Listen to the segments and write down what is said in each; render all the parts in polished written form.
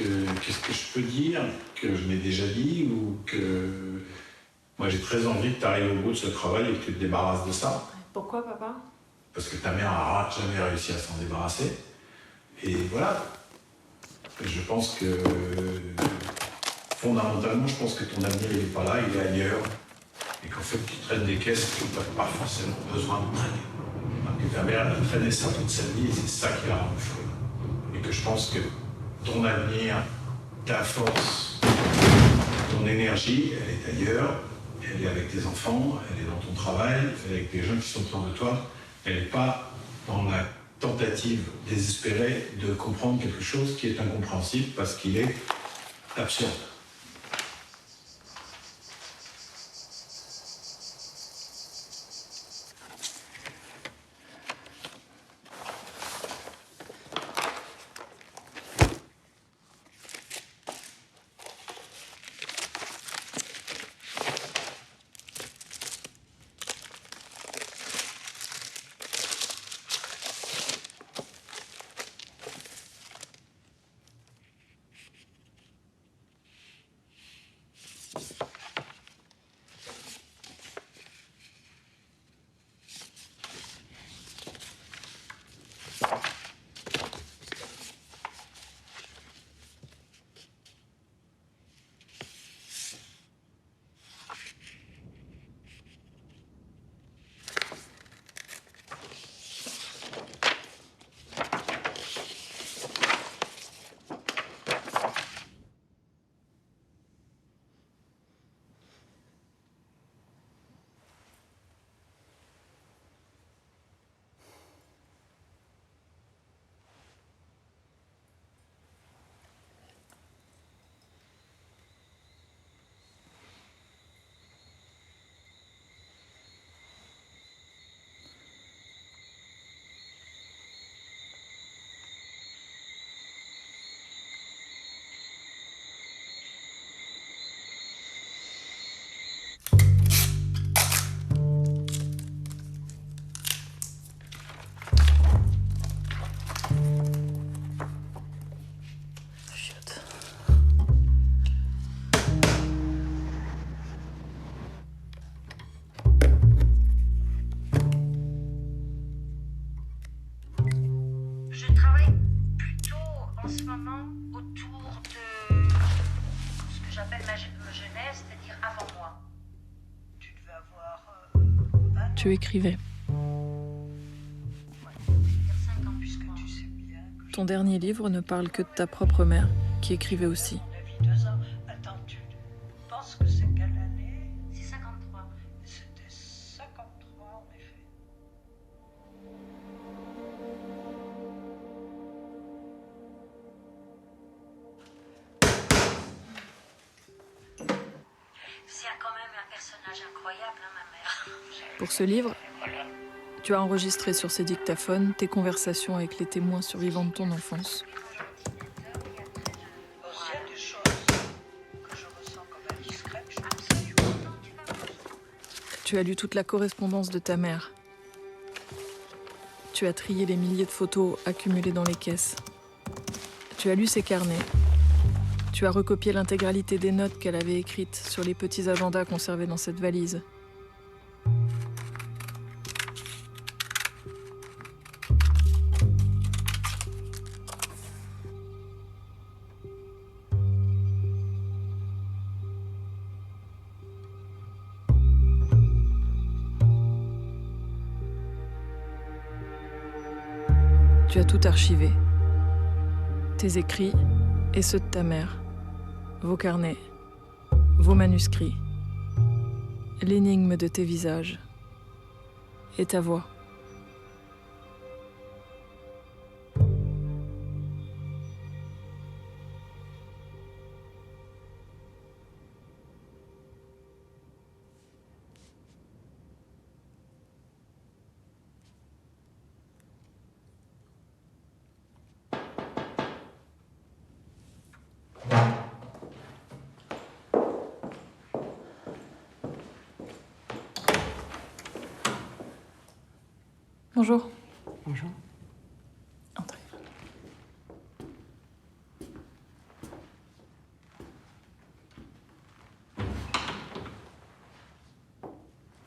qu'est-ce que je peux dire que je n'ai déjà dit ou que... Moi, j'ai très envie que tu arrives au bout de ce travail et que tu te débarrasses de ça. Pourquoi, papa? Parce que ta mère n'a jamais réussi à s'en débarrasser. Et voilà. Je pense que... Fondamentalement, je pense que ton avenir, il n'est pas là, il est ailleurs. Et qu'en fait, tu traînes des caisses que tu n'as pas forcément besoin de traîner. Que ta mère, elle a traîné ça toute sa vie et c'est ça qui la rend folle. Et que je pense que ton avenir, ta force, ton énergie, elle est ailleurs. Elle est avec tes enfants, elle est dans ton travail, elle est avec les gens qui sont autour de toi. Elle n'est pas dans la tentative désespérée de comprendre quelque chose qui est incompréhensible parce qu'il est absurde. En ce moment, autour de ce que j'appelle ma jeunesse, c'est-à-dire avant moi. Tu devais avoir... Tu écrivais. Ouais, dire 5 ans, puisque tu sais bien que... Ton dernier livre ne parle que de ta propre mère, qui écrivait aussi. On a vu 2 ans. Attends, tu penses que c'est quelle année? C'est 53. C'était 53, en effet. C'est quand même un personnage incroyable, hein, ma mère. Pour ce livre, tu as enregistré sur ces dictaphones tes conversations avec les témoins survivants de ton enfance. Il y a des choses que je ressens comme indiscrètes, je pense. Tu as lu toute la correspondance de ta mère. Tu as trié les milliers de photos accumulées dans les caisses. Tu as lu ses carnets. Tu as recopié l'intégralité des notes qu'elle avait écrites sur les petits agendas conservés dans cette valise. Tu as tout archivé. Tes écrits et ceux de ta mère. Vos carnets. Vos manuscrits. L'énigme de tes visages. Et ta voix. Bonjour. Bonjour. Entrez.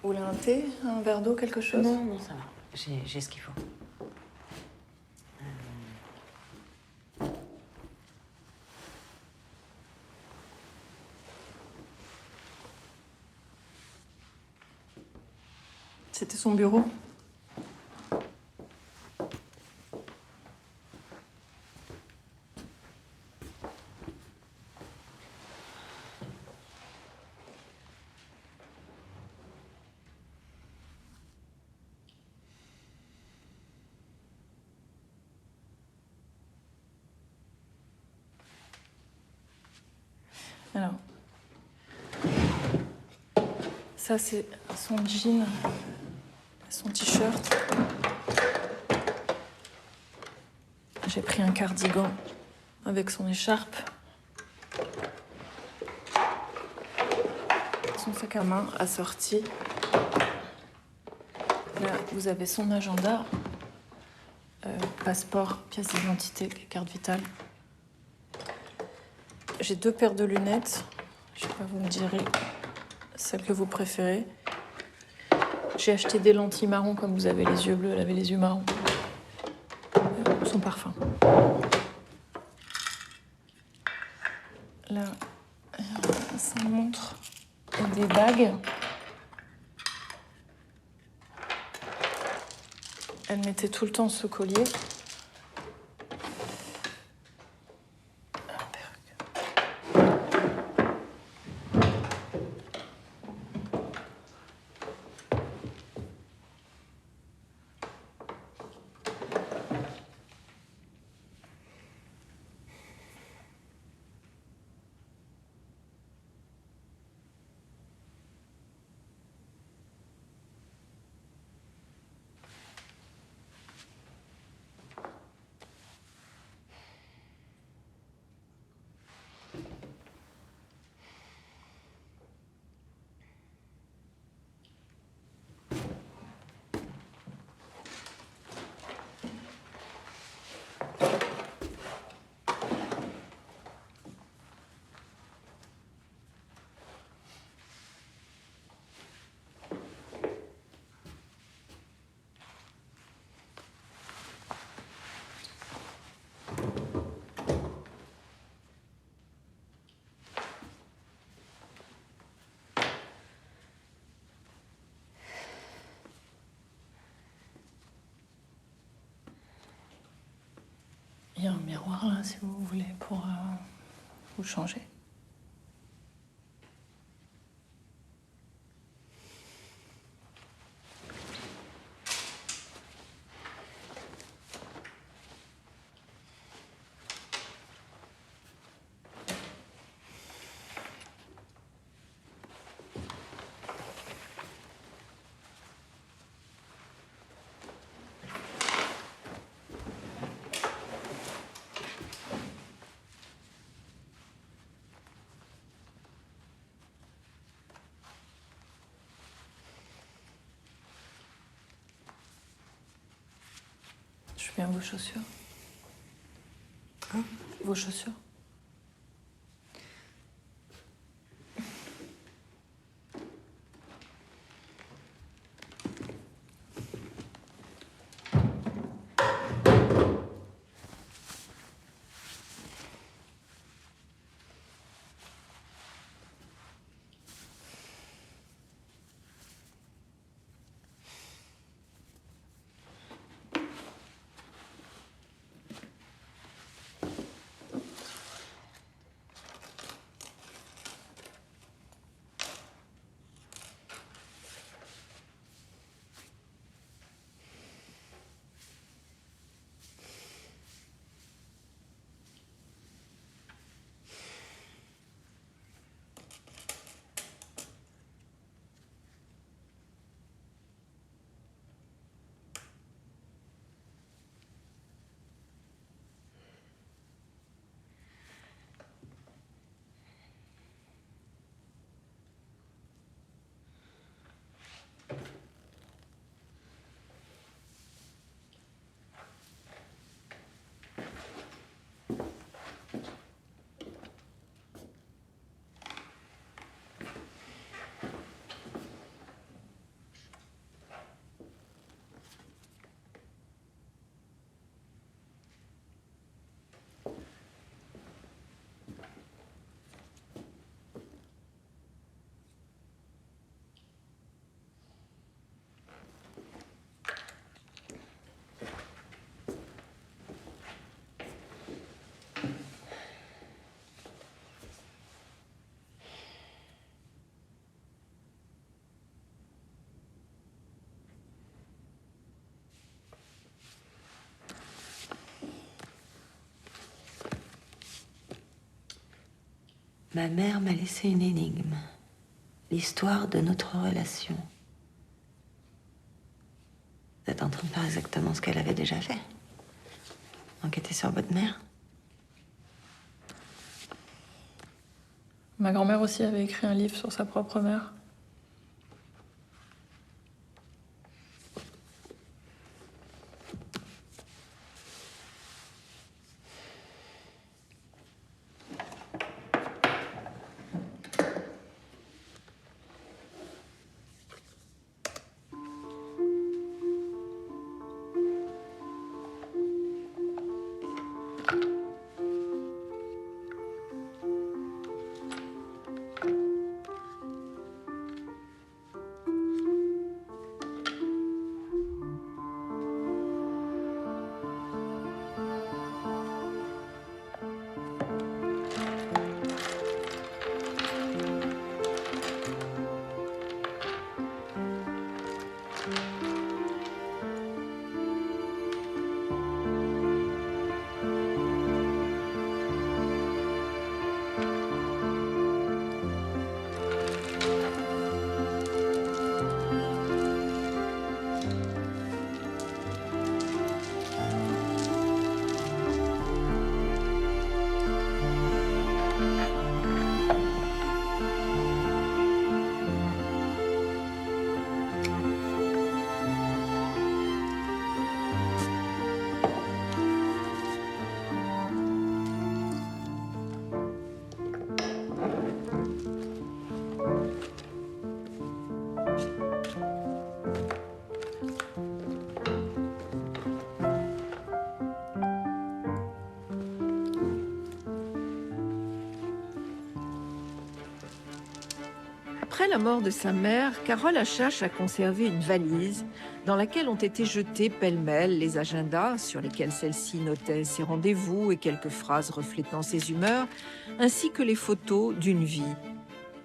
Vous voulez un thé, un verre d'eau, quelque chose? Non, non, ça va. J'ai ce qu'il faut. C'était son bureau. Alors, ça c'est son jean, son t-shirt. J'ai pris un cardigan avec son écharpe. Son sac à main assorti. Là, vous avez son agenda, passeport, pièce d'identité, carte vitale. J'ai 2 paires de lunettes. Je sais pas, vous me direz celle que vous préférez. J'ai acheté des lentilles marron, comme vous avez les yeux bleus, elle avait les yeux marrons. Son parfum. Là, sa montre et des bagues. Elle mettait tout le temps ce collier. Il y a un miroir là, si vous voulez, pour vous changer. Je mets vos chaussures. Hein? Vos chaussures. Ma mère m'a laissé une énigme. L'histoire de notre relation. Vous êtes en train de faire exactement ce qu'elle avait déjà fait. Enquêter sur votre mère. Ma grand-mère aussi avait écrit un livre sur sa propre mère. Après la mort de sa mère, Carole Achache a conservé une valise dans laquelle ont été jetés pêle-mêle les agendas sur lesquels celle-ci notait ses rendez-vous et quelques phrases reflétant ses humeurs, ainsi que les photos d'une vie.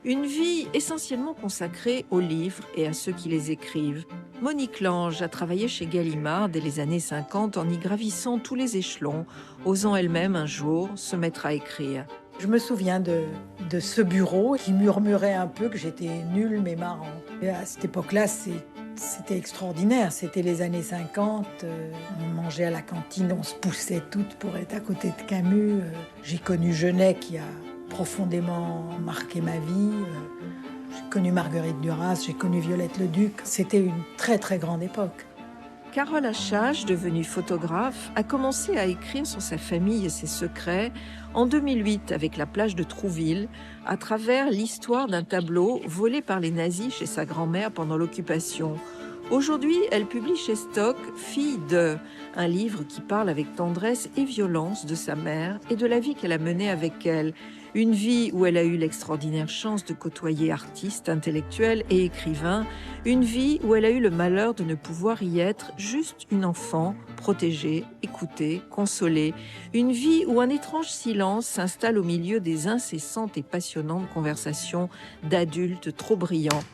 Une vie essentiellement consacrée aux livres et à ceux qui les écrivent. Monique Lange a travaillé chez Gallimard dès les années 50 en y gravissant tous les échelons, osant elle-même un jour se mettre à écrire. Je me souviens de ce bureau qui murmurait un peu que j'étais nulle mais marrant. Et à cette époque-là, c'était extraordinaire. C'était les années 50. On mangeait à la cantine, on se poussait toutes pour être à côté de Camus. J'ai connu Genet qui a profondément marqué ma vie. J'ai connu Marguerite Duras, j'ai connu Violette Leduc. C'était une très très grande époque. Carole Achache, devenue photographe, a commencé à écrire sur sa famille et ses secrets en 2008 avec La plage de Trouville, à travers l'histoire d'un tableau volé par les nazis chez sa grand-mère pendant l'occupation. Aujourd'hui, elle publie chez Stock « Fille de », un livre qui parle avec tendresse et violence de sa mère et de la vie qu'elle a menée avec elle. Une vie où elle a eu l'extraordinaire chance de côtoyer artistes, intellectuels et écrivains. Une vie où elle a eu le malheur de ne pouvoir y être juste une enfant, protégée, écoutée, consolée. Une vie où un étrange silence s'installe au milieu des incessantes et passionnantes conversations d'adultes trop brillants.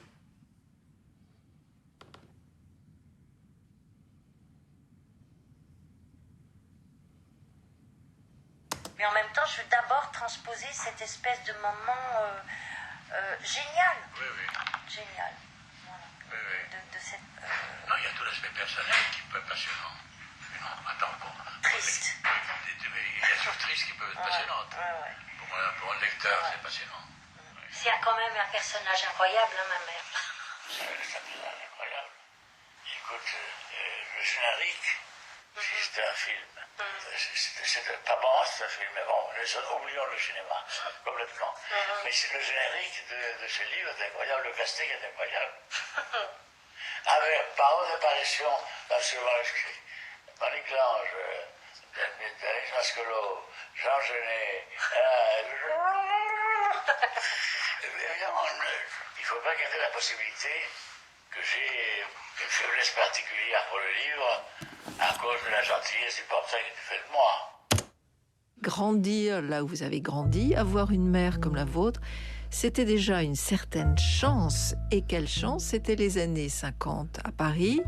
Mais en même temps, je veux d'abord transposer cette espèce de moment génial. Oui, oui. Génial. Voilà. Oui, oui. De cette... Non, il y a tout l'aspect personnel qui peut être passionnant. Mais non, attends, Triste. Il y a des choses tristes qui peuvent être passionnantes. Ouais. Pour un lecteur, c'est passionnant. Il y a quand même un personnage incroyable, hein, ma mère. C'est un personnage incroyable. Écoute, le générique, si c'était un film, c'était pas bon, c'est un film, mais bon, oublions le cinéma, complètement. Mais c'est le générique de ce livre est incroyable, le casting est incroyable. Avec parole d'apparition dans ce manuscrit. Monique Lange, Denis Mascolo, Jean Genet. Évidemment, il ne faut pas garder la possibilité que j'ai une faiblesse particulière pour le livre à cause de la gentillesse du portrait que tu fais de moi. Grandir là où vous avez grandi, avoir une mère comme la vôtre, c'était déjà une certaine chance. Et quelle chance, c'était les années 50 à Paris.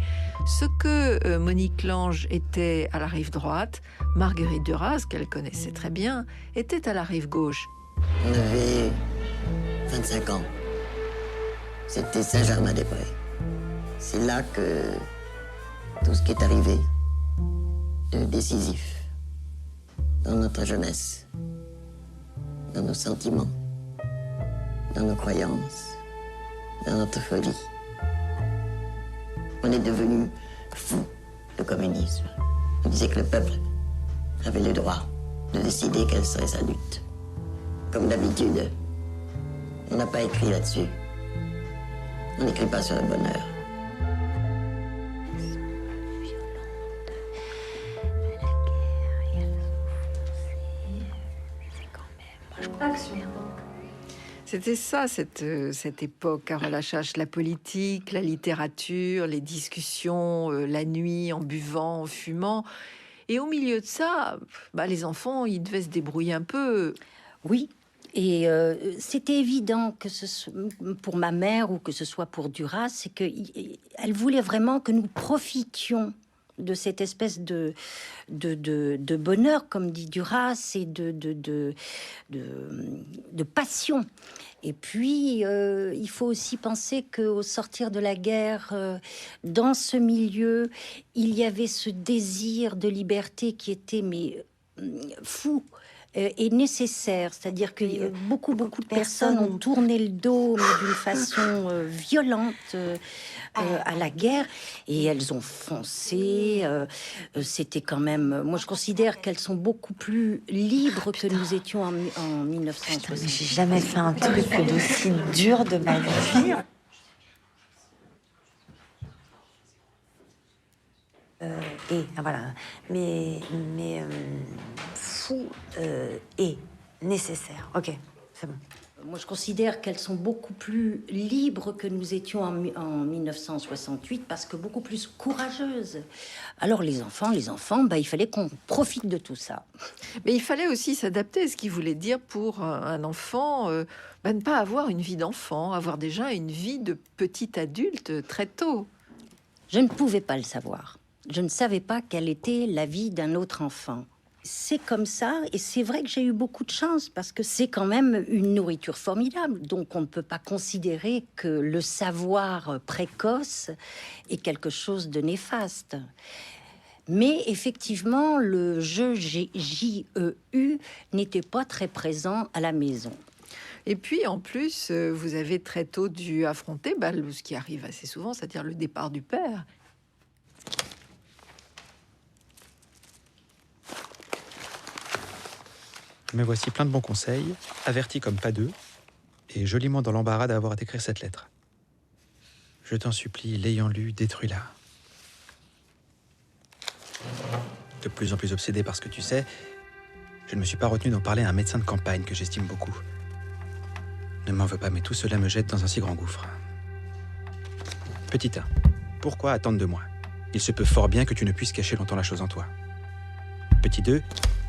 Ce que Monique Lange était à la rive droite, Marguerite Duras, qu'elle connaissait très bien, était à la rive gauche. On avait 25 ans. C'était Saint-Germain-des-Prés. C'est là que tout ce qui est arrivé de décisif dans notre jeunesse, dans nos sentiments, dans nos croyances, dans notre folie. On est devenu fou de communisme. On disait que le peuple avait le droit de décider quelle serait sa lutte. Comme d'habitude, on n'a pas écrit là-dessus. On n'écrit pas sur le bonheur. C'était ça, cette époque, Carole Achache, la politique, la littérature, les discussions, la nuit, en buvant, en fumant. Et au milieu de ça, les enfants, ils devaient se débrouiller un peu. Oui, et c'était évident que ce soit pour ma mère ou que ce soit pour Duras, c'est qu'elle voulait vraiment que nous profitions de cette espèce de bonheur, comme dit Duras, et de passion. Et puis, il faut aussi penser qu'au sortir de la guerre, dans ce milieu, il y avait ce désir de liberté qui était fou et nécessaire. C'est-à-dire que beaucoup de personnes ont tourné le dos, mais d'une façon violente à la guerre, et elles ont foncé. C'était quand même... Moi, je considère qu'elles sont beaucoup plus libres que nous étions en 1960. Mais j'ai jamais fait un truc d'aussi dur de ma vie. Voilà. Mais fou et nécessaire. Ok, c'est bon. Moi, je considère qu'elles sont beaucoup plus libres que nous étions en 1968, parce que beaucoup plus courageuses. Alors, les enfants, il fallait qu'on profite de tout ça. Mais il fallait aussi s'adapter, ce qui voulait dire pour un enfant, ne pas avoir une vie d'enfant, avoir déjà une vie de petit adulte très tôt. Je ne pouvais pas le savoir. Je ne savais pas quelle était la vie d'un autre enfant. C'est comme ça, et c'est vrai que j'ai eu beaucoup de chance, parce que c'est quand même une nourriture formidable. Donc on ne peut pas considérer que le savoir précoce est quelque chose de néfaste. Mais effectivement, le jeu J-E-U n'était pas très présent à la maison. Et puis, en plus, vous avez très tôt dû affronter ce qui arrive assez souvent, c'est-à-dire le départ du père. Me voici plein de bons conseils, averti comme pas deux, et joliment dans l'embarras d'avoir à t'écrire cette lettre. Je t'en supplie, l'ayant lu, détruis-la. De plus en plus obsédé par ce que tu sais, je ne me suis pas retenu d'en parler à un médecin de campagne que j'estime beaucoup. Ne m'en veux pas, mais tout cela me jette dans un si grand gouffre. Petit 1, pourquoi attendre de moi? Il se peut fort bien que tu ne puisses cacher longtemps la chose en toi. Petit 2,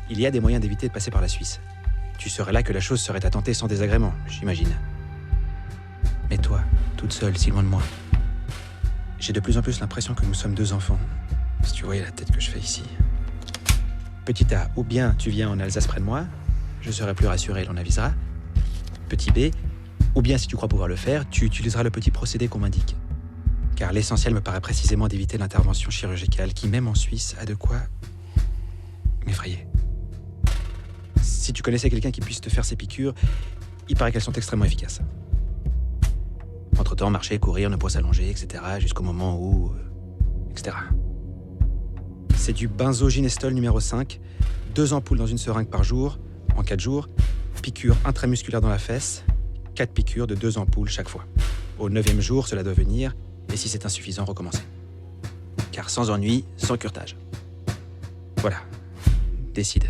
il y a des moyens d'éviter de passer par la Suisse. Tu serais là que la chose serait à tenter sans désagrément, j'imagine. Mais toi, toute seule, si loin de moi, j'ai de plus en plus l'impression que nous sommes deux enfants. Si tu voyais la tête que je fais ici. Petit A, ou bien tu viens en Alsace près de moi, je serai plus rassuré, l'on avisera. Petit B, ou bien si tu crois pouvoir le faire, tu utiliseras le petit procédé qu'on m'indique. Car l'essentiel me paraît précisément d'éviter l'intervention chirurgicale qui, même en Suisse, a de quoi m'effrayer. Si tu connaissais quelqu'un qui puisse te faire ces piqûres, il paraît qu'elles sont extrêmement efficaces. Entre-temps, marcher, courir, ne pas s'allonger, etc., jusqu'au moment où... etc. C'est du benzoginestol numéro 5, 2 ampoules dans une seringue par jour, en 4 jours, piqûre intramusculaire dans la fesse, 4 piqûres de 2 ampoules chaque fois. Au 9e jour, cela doit venir, et si c'est insuffisant, recommencer. Car sans ennui, sans curetage. Voilà. Décide.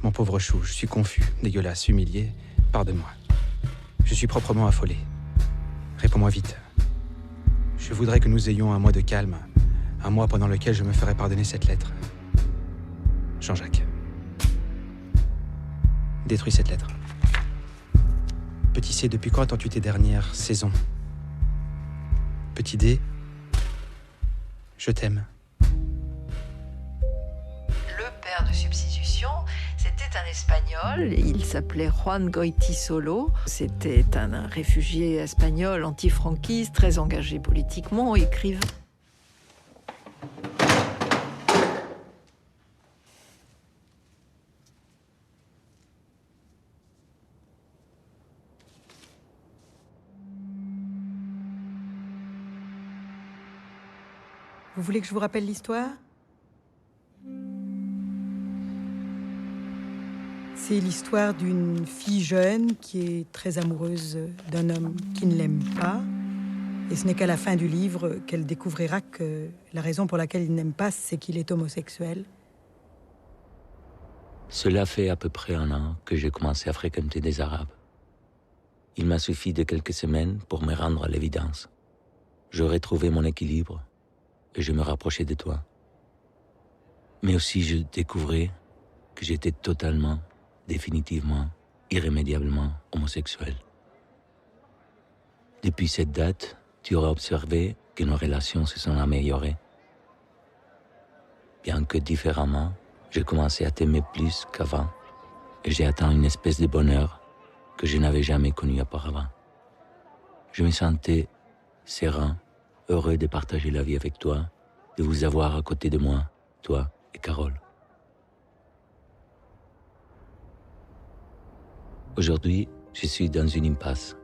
Mon pauvre chou, je suis confus, dégueulasse, humilié. Pardonne-moi. Je suis proprement affolé. Réponds-moi vite. Je voudrais que nous ayons un mois de calme, un mois pendant lequel je me ferai pardonner cette lettre. Jean-Jacques. Détruis cette lettre. Petit C, depuis quand attends-tu tes dernières saisons? Petit D, je t'aime. Le père de substitution, c'était c'est un Espagnol. Il s'appelait Juan Goytisolo. C'était un réfugié espagnol antifranquiste, très engagé politiquement, écrivain. Vous voulez que je vous rappelle l'histoire? C'est l'histoire d'une fille jeune qui est très amoureuse d'un homme qui ne l'aime pas. Et ce n'est qu'à la fin du livre qu'elle découvrira que la raison pour laquelle il n'aime pas, c'est qu'il est homosexuel. Cela fait à peu près 1 an que j'ai commencé à fréquenter des Arabes. Il m'a suffi de quelques semaines pour me rendre à l'évidence. J'aurais trouvé mon équilibre et je me rapprochais de toi. Mais aussi je découvrais que j'étais totalement, définitivement, irrémédiablement homosexuel. Depuis cette date, tu auras observé que nos relations se sont améliorées. Bien que différemment, j'ai commencé à t'aimer plus qu'avant et j'ai atteint une espèce de bonheur que je n'avais jamais connu auparavant. Je me sentais serein, heureux de partager la vie avec toi, de vous avoir à côté de moi, toi et Carole. Aujourd'hui, je suis dans une impasse.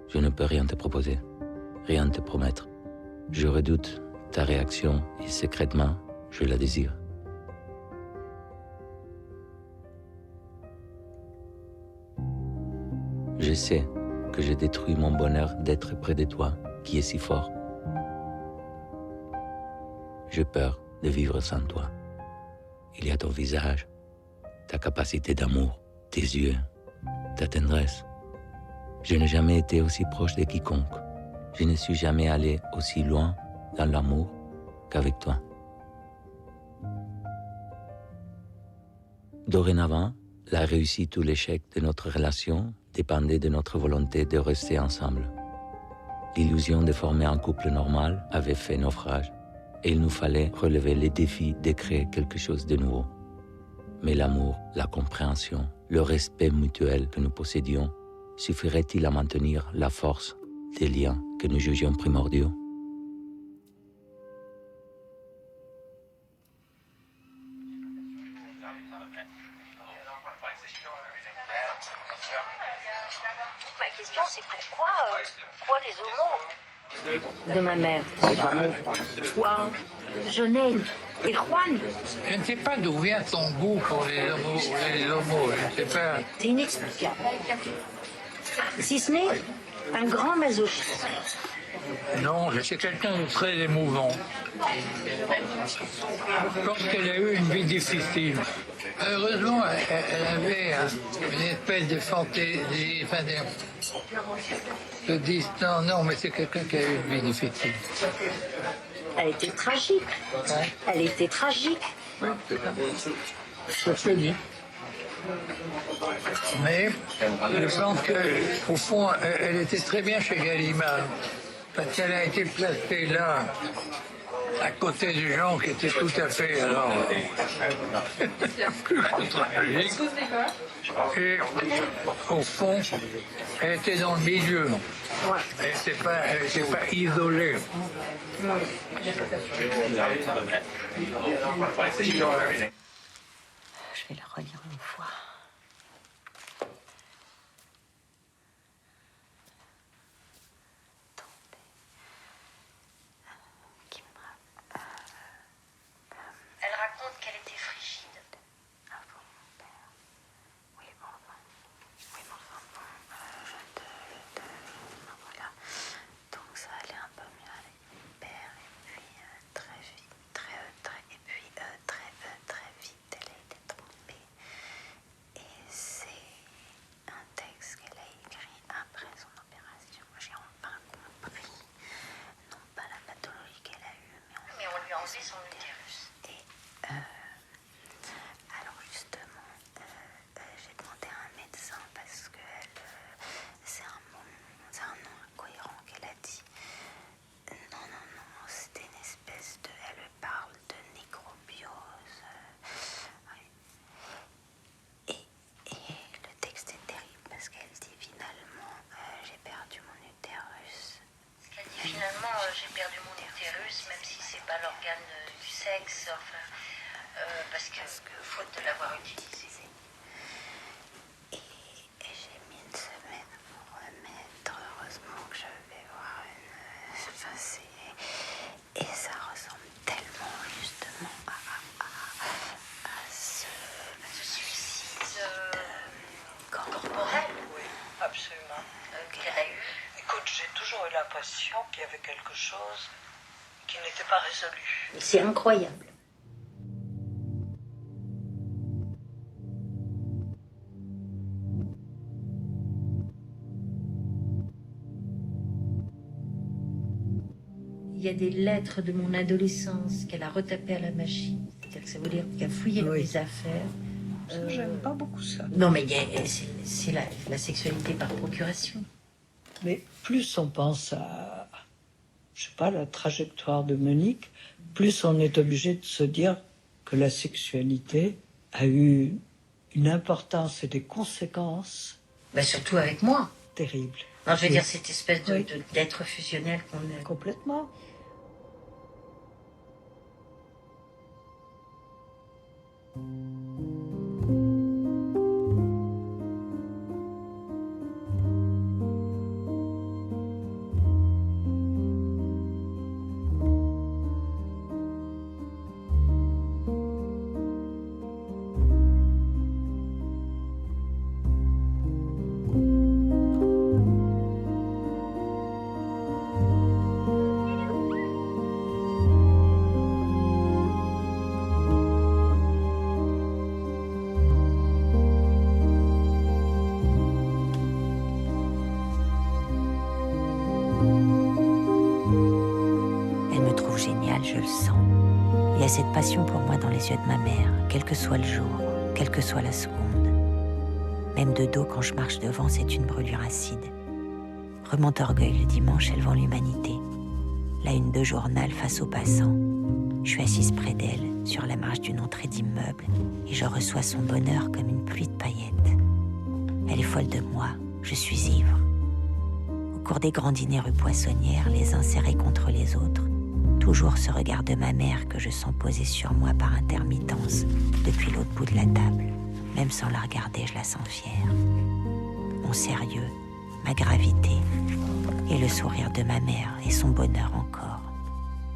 Je ne peux rien te proposer, rien te promettre. Je redoute ta réaction et secrètement, je la désire. Je sais que j'ai détruit mon bonheur d'être près de toi, qui est si fort. J'ai peur de vivre sans toi. Il y a ton visage, ta capacité d'amour, tes yeux, ta tendresse. Je n'ai jamais été aussi proche de quiconque. Je ne suis jamais allé aussi loin dans l'amour qu'avec toi. Dorénavant, la réussite ou l'échec de notre relation dépendait de notre volonté de rester ensemble. L'illusion de former un couple normal avait fait naufrage et il nous fallait relever les défis de créer quelque chose de nouveau. Mais l'amour, la compréhension, le respect mutuel que nous possédions suffirait-il à maintenir la force des liens que nous jugions primordiaux? Ma question, c'est pourquoi les homos? De ma mère, c'est pas mon Juan, Genève et Juan. Je ne sais pas d'où vient ton goût pour les homos. Je ne sais pas. C'est inexplicable. Si ce n'est un grand masochisme. Non, c'est quelqu'un de très émouvant. Je pense qu'elle a eu une vie difficile. Heureusement, elle avait une espèce de fantaisie, de distance. Non, mais c'est quelqu'un qui a eu une vie difficile. Elle était tragique. Ouais. Elle était tragique. Ça se dit. Mais je pense qu'au fond, elle était très bien chez Gallimard. Parce qu'elle a été placée là, à côté des gens qui étaient tout à fait alors. Et au fond, elle était dans le milieu. Elle n'était pas isolée. Je vais le relire une fois. Elle raconte qu'elle était frigide. Ah bon, mon père. Oui, bon, enfin. Oui, bon, enfin, bon. Voilà. Donc ça allait un peu mieux avec mon père. Et puis très vite, très vite, elle a été trompée. organe du sexe, enfin, parce que faute de l'avoir utilisé. Et j'ai mis une semaine pour remettre. Heureusement que je vais voir une... Enfin, et ça ressemble tellement justement à ce suicide Corporel. Oui, absolument. Qu'elle a eu. Écoute, j'ai toujours eu l'impression qu'il y avait quelque chose qui n'était pas résolu. C'est incroyable. Il y a des lettres de mon adolescence qu'elle a retapées à la machine. C'est-à-dire que ça veut dire qu'elle a fouillé dans mes affaires. J'aime pas beaucoup ça. Non, mais c'est la sexualité par procuration. Mais plus on pense à, je sais pas, la trajectoire de Monique, plus on est obligé de se dire que la sexualité a eu une importance et des conséquences. Bah, surtout avec moi. Terribles. Non, je veux Oui. dire, cette espèce d'être fusionnel qu'on a. Complètement. Elle me trouve géniale, je le sens. Il y a cette passion pour moi dans les yeux de ma mère, quel que soit le jour, quelle que soit la seconde. Même de dos, quand je marche devant, c'est une brûlure acide. Remant orgueil le dimanche, elle vend l'humanité. La une de journal face aux passants. Je suis assise près d'elle, sur la marge d'une entrée d'immeuble, et je reçois son bonheur comme une pluie de paillettes. Elle est folle de moi, je suis ivre. Au cours des grands dîners rue Poissonnière, les uns serrés contre les autres, toujours ce regard de ma mère que je sens poser sur moi par intermittence depuis l'autre bout de la table. Même sans la regarder, je la sens fière. Mon sérieux, ma gravité et le sourire de ma mère et son bonheur encore.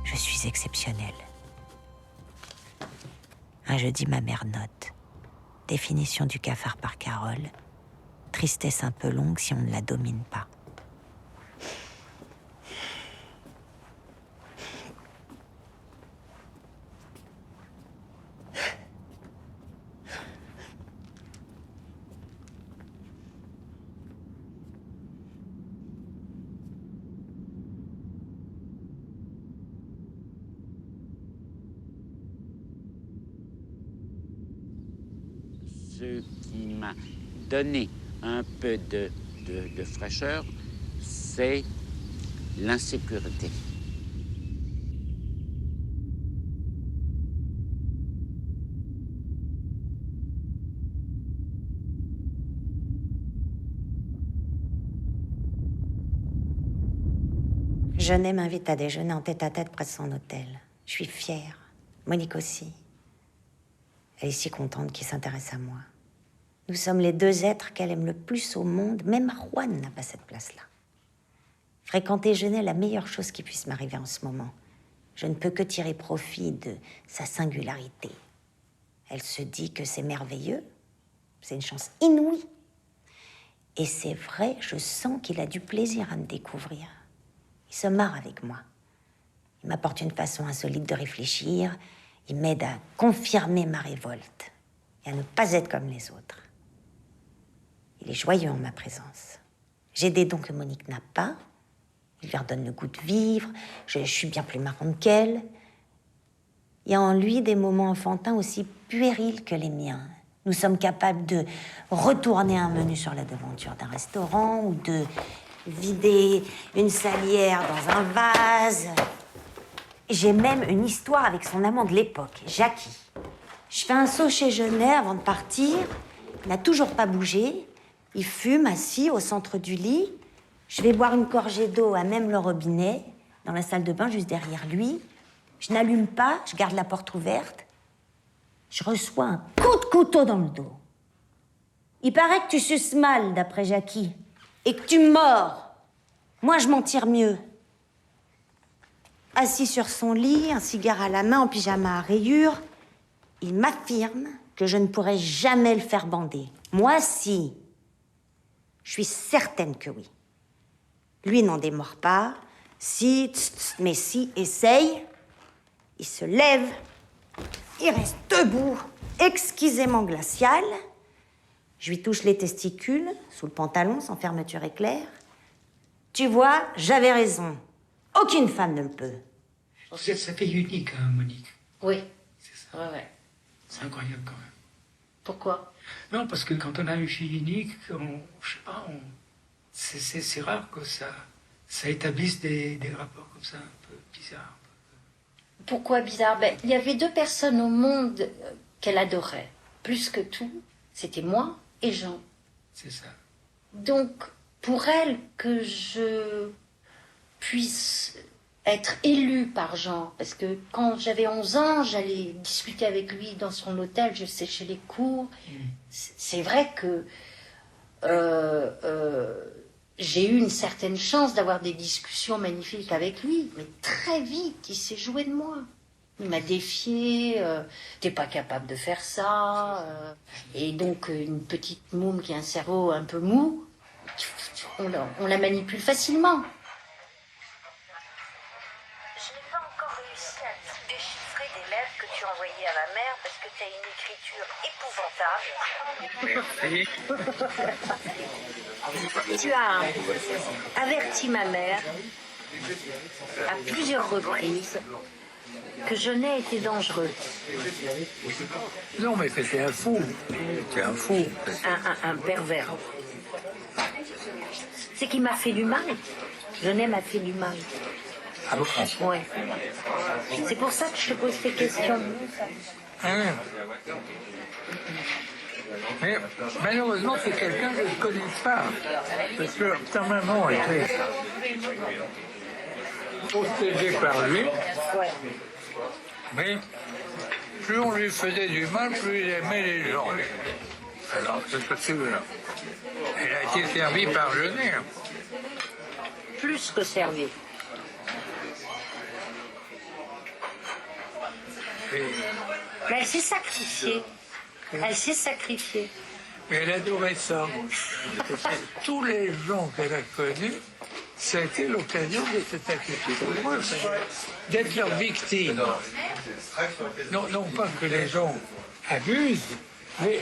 Je suis exceptionnelle. Un jeudi, ma mère note. Définition du cafard par Carole. Tristesse un peu longue si on ne la domine pas. Ce qui m'a donné un peu de fraîcheur, c'est l'insécurité. Jeunet m'invite à déjeuner en tête-à-tête près de son hôtel. Je suis fière. Monique aussi. Elle est si contente qu'il s'intéresse à moi. Nous sommes les deux êtres qu'elle aime le plus au monde. Même Juan n'a pas cette place-là. Fréquenter Jeunet est la meilleure chose qui puisse m'arriver en ce moment. Je ne peux que tirer profit de sa singularité. Elle se dit que c'est merveilleux. C'est une chance inouïe. Et c'est vrai, je sens qu'il a du plaisir à me découvrir. Il se marre avec moi. Il m'apporte une façon insolite de réfléchir. Il m'aide à confirmer ma révolte et à ne pas être comme les autres. Il est joyeux en ma présence. J'ai des dons que Monique n'a pas. Il lui redonne le goût de vivre. Je suis bien plus marrante qu'elle. Il y a en lui des moments enfantins aussi puérils que les miens. Nous sommes capables de retourner un menu sur la devanture d'un restaurant ou de vider une salière dans un vase. J'ai même une histoire avec son amant de l'époque, Jackie. Je fais un saut chez Jeunet avant de partir. Il n'a toujours pas bougé. Il fume, assis au centre du lit. Je vais boire une gorgée d'eau à même le robinet, dans la salle de bain, juste derrière lui. Je n'allume pas, je garde la porte ouverte. Je reçois un coup de couteau dans le dos. Il paraît que tu suces mal, d'après Jackie, et que tu mords. Moi, je m'en tire mieux. Assis sur son lit, un cigare à la main, en pyjama à rayures, il m'affirme que je ne pourrai jamais le faire bander. Moi, si. Je suis certaine que oui. Lui n'en démord pas. Si, mais si, essaye. Il se lève, il reste debout, exquisément glacial. Je lui touche les testicules, sous le pantalon, sans fermeture éclair. Tu vois, j'avais raison. Aucune femme ne le peut. Vous êtes sa fille unique, hein, Monique. Oui. C'est ça. Ouais. C'est incroyable quand même. Pourquoi? Non, parce que quand on a une fille unique, je sais pas, c'est rare que ça établisse des rapports comme ça, un peu bizarres. Pourquoi bizarre? Il y avait 2 personnes au monde qu'elle adorait. Plus que tout, c'était moi et Jean. C'est ça. Donc, pour elle, que je puisse être élue par Jean, parce que quand j'avais 11 ans, j'allais discuter avec lui dans son hôtel, je séchais les cours. C'est vrai que j'ai eu une certaine chance d'avoir des discussions magnifiques avec lui, mais très vite, il s'est joué de moi. Il m'a défié, t'es pas capable de faire ça. Et donc, une petite moum qui a un cerveau un peu mou, on la manipule facilement. Je n'ai pas encore réussi à déchiffrer des lettres que tu envoyais à ma mère parce que tu as une écriture épouvantable. Tu as averti ma mère à plusieurs reprises que Jeunet était dangereux. Non, mais c'était un fou. C'était un fou. Un pervers. C'est qu'il m'a fait du mal. Jeunet m'a fait du mal. Ah bon? Ouais. C'est pour ça que je te pose ces questions. Mais malheureusement, c'est quelqu'un que je ne connais pas. Parce que ta maman était possédée par lui. Ouais. Mais plus on lui faisait du mal, plus il aimait les gens. Alors, c'est possible. Elle a été servie par Jeunet. Plus que servi. Et Mais elle s'est sacrifiée. Elle s'est sacrifiée. mais elle adorait ça. Tous les gens qu'elle a connus, ça a été l'occasion de se sacrifier pour eux, d'être leur victime. Non pas que les gens abusent, mais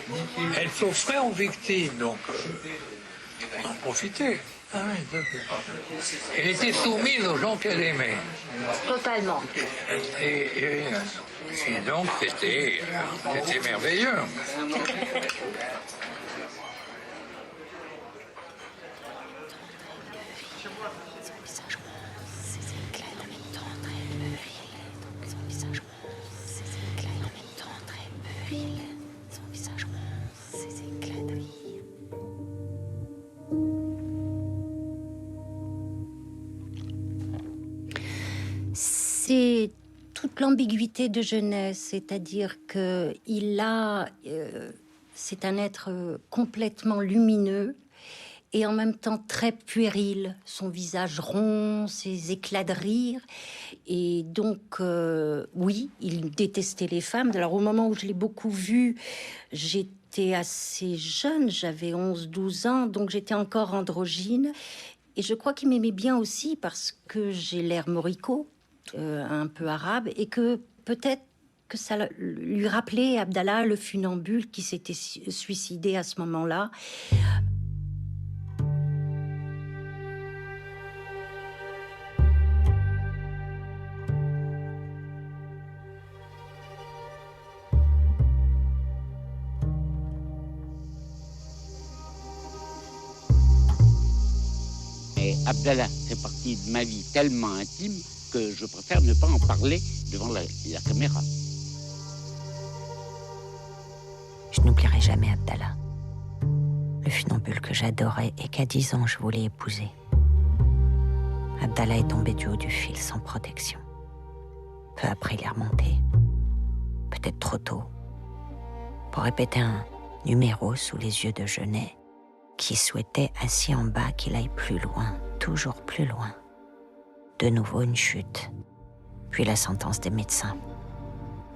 elle s'offrait en victime, donc on en profitait. Ah oui, elle était soumise aux gens qu'elle aimait. Totalement. Et donc, c'était merveilleux. C'est toute l'ambiguïté de jeunesse, c'est-à-dire que c'est un être complètement lumineux et en même temps très puéril, son visage rond, ses éclats de rire. Et donc, oui, il détestait les femmes. Alors, au moment où je l'ai beaucoup vu, j'étais assez jeune, j'avais 11-12 ans, donc j'étais encore androgyne. Et je crois qu'il m'aimait bien aussi parce que j'ai l'air moricaud, un peu arabe, et que peut-être que ça lui rappelait Abdallah, le funambule qui s'était suicidé à ce moment-là. Et Abdallah fait partie de ma vie tellement intime que je préfère ne pas en parler devant la caméra. Je n'oublierai jamais Abdallah, le funambule que j'adorais et qu'à 10 ans je voulais épouser. Abdallah est tombé du haut du fil sans protection. Peu après, il est remonté. Peut-être trop tôt. Pour répéter un numéro sous les yeux de Genet, qui souhaitait, assis en bas, qu'il aille plus loin, toujours plus loin. De nouveau une chute. Puis la sentence des médecins.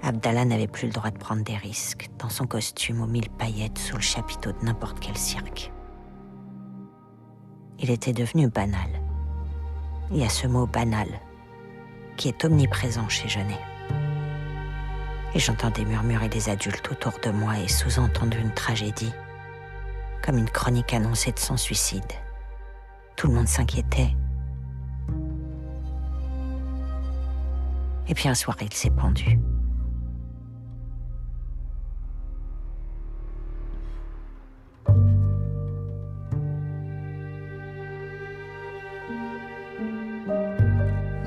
Abdallah n'avait plus le droit de prendre des risques, dans son costume aux 1000 paillettes sous le chapiteau de n'importe quel cirque. Il était devenu banal. Il y a ce mot banal, qui est omniprésent chez Genet. Et j'entendais murmurer les adultes autour de moi et sous-entendre une tragédie, comme une chronique annoncée de son suicide. Tout le monde s'inquiétait. Et puis un soir, il s'est pendu.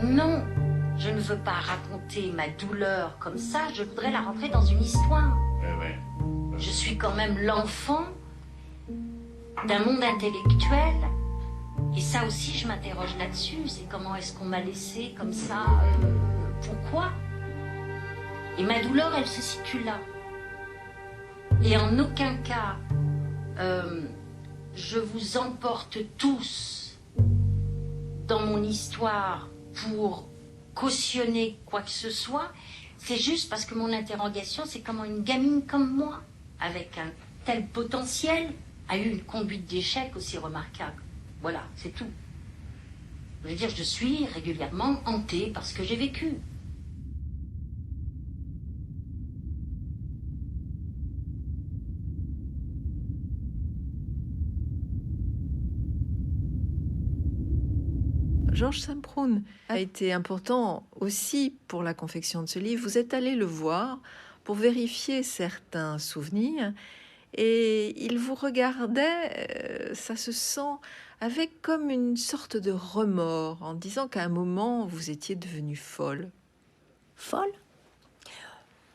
Non, je ne veux pas raconter ma douleur comme ça, je voudrais la rentrer dans une histoire. Je suis quand même l'enfant d'un monde intellectuel. Et ça aussi, je m'interroge là-dessus. C'est comment est-ce qu'on m'a laissé comme ça pourquoi? Et ma douleur, elle se situe là. Et en aucun cas, je vous emporte tous dans mon histoire pour cautionner quoi que ce soit. C'est juste parce que mon interrogation, c'est comment une gamine comme moi, avec un tel potentiel, a eu une conduite d'échec aussi remarquable. Voilà, c'est tout. Je veux dire, je suis régulièrement hantée par ce que j'ai vécu. Georges Semprún a été important aussi pour la confection de ce livre. Vous êtes allé le voir pour vérifier certains souvenirs et il vous regardait, ça se sent, avec comme une sorte de remords, en disant qu'à un moment, vous étiez devenue folle. Folle?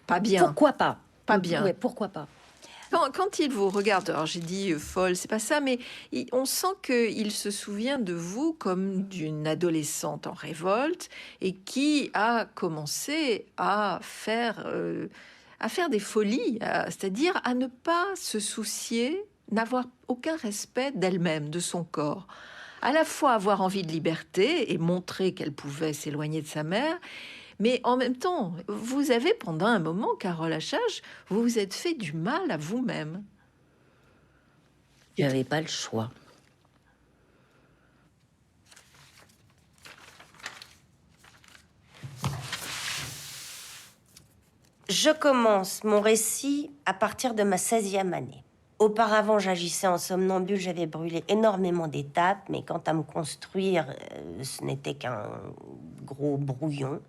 Pas bien. Pourquoi pas? Pas bien. Ouais, pourquoi pas? Quand il vous regarde, alors j'ai dit folle, c'est pas ça, mais on sent qu'il se souvient de vous comme d'une adolescente en révolte et qui a commencé à faire des folies, c'est-à-dire à ne pas se soucier, n'avoir aucun respect d'elle-même, de son corps. À la fois avoir envie de liberté et montrer qu'elle pouvait s'éloigner de sa mère, mais en même temps, vous avez pendant un moment, Carole Achage, vous vous êtes fait du mal à vous-même. Il n'y avait pas le choix. Je commence mon récit à partir de ma 16e année. Auparavant, j'agissais en somnambule, j'avais brûlé énormément d'étapes, mais quant à me construire, ce n'était qu'un gros brouillon.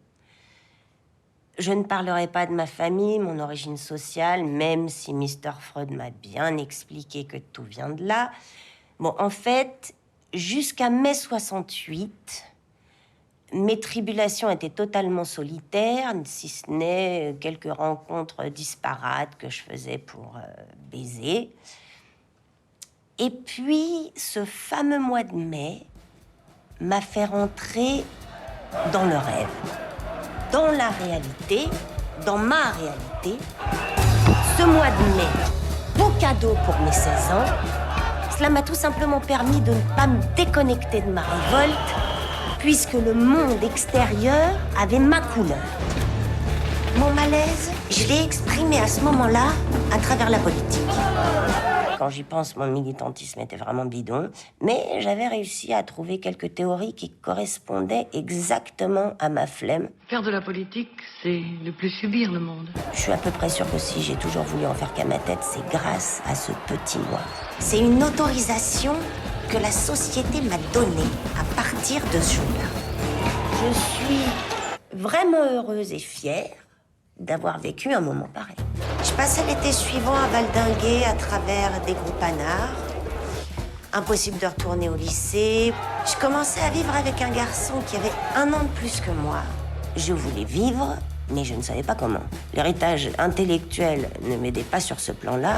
Je ne parlerai pas de ma famille, mon origine sociale, même si Mr. Freud m'a bien expliqué que tout vient de là. Bon, en fait, jusqu'à mai 68, mes tribulations étaient totalement solitaires, si ce n'est quelques rencontres disparates que je faisais pour baiser. Et puis, ce fameux mois de mai m'a fait rentrer dans le rêve. Dans la réalité, dans ma réalité, ce mois de mai, beau cadeau pour mes 16 ans, cela m'a tout simplement permis de ne pas me déconnecter de ma révolte, puisque le monde extérieur avait ma couleur. Mon malaise, je l'ai exprimé à ce moment-là à travers la politique. Quand j'y pense, mon militantisme était vraiment bidon, mais j'avais réussi à trouver quelques théories qui correspondaient exactement à ma flemme. Faire de la politique, c'est ne plus subir le monde. Je suis à peu près sûre que si j'ai toujours voulu en faire qu'à ma tête, c'est grâce à ce petit moi. C'est une autorisation que la société m'a donnée à partir de ce jour-là. Je suis vraiment heureuse et fière d'avoir vécu un moment pareil. Je passais l'été suivant à valdinguer à travers des groupes anards. Impossible de retourner au lycée. Je commençais à vivre avec un garçon qui avait 1 an de plus que moi. Je voulais vivre, mais je ne savais pas comment. L'héritage intellectuel ne m'aidait pas sur ce plan-là.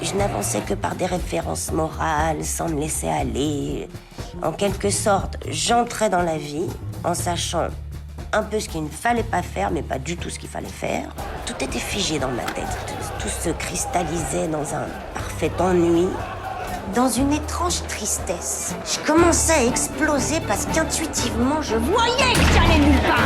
Je n'avançais que par des références morales, sans me laisser aller. En quelque sorte, j'entrais dans la vie en sachant un peu ce qu'il ne fallait pas faire, mais pas du tout ce qu'il fallait faire. Tout était figé dans ma tête. Tout se cristallisait dans un parfait ennui, dans une étrange tristesse. Je commençais à exploser parce qu'intuitivement, je voyais que j'allais nulle part.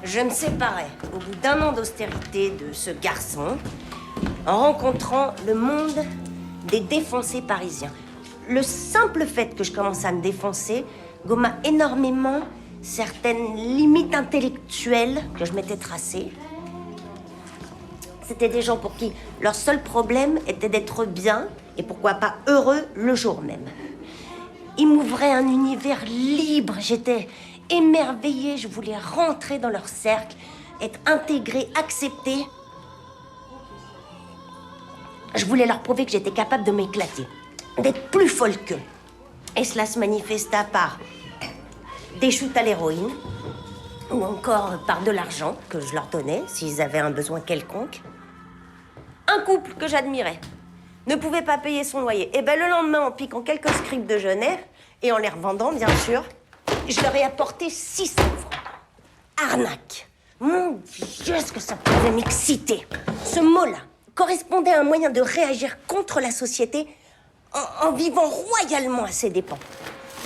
Je me séparais, au bout d'un an d'austérité, de ce garçon, en rencontrant le monde des défoncés parisiens. Le simple fait que je commence à me défoncer gomma énormément certaines limites intellectuelles que je m'étais tracées. C'était des gens pour qui leur seul problème était d'être bien et pourquoi pas heureux le jour même. Ils m'ouvraient un univers libre, j'étais émerveillée, je voulais rentrer dans leur cercle, être intégrée, acceptée. Je voulais leur prouver que j'étais capable de m'éclater, d'être plus folle qu'eux. Et cela se manifesta par des shoots à l'héroïne, ou encore par de l'argent que je leur donnais s'ils avaient un besoin quelconque. Un couple que j'admirais ne pouvait pas payer son loyer. Et ben le lendemain, en piquant quelques scripts de Genève, et en les revendant, bien sûr, je leur ai apporté 600 francs. Arnaque. Mon Dieu, est-ce que ça pouvait m'exciter. Ce mot-là correspondait à un moyen de réagir contre la société en vivant royalement à ses dépens.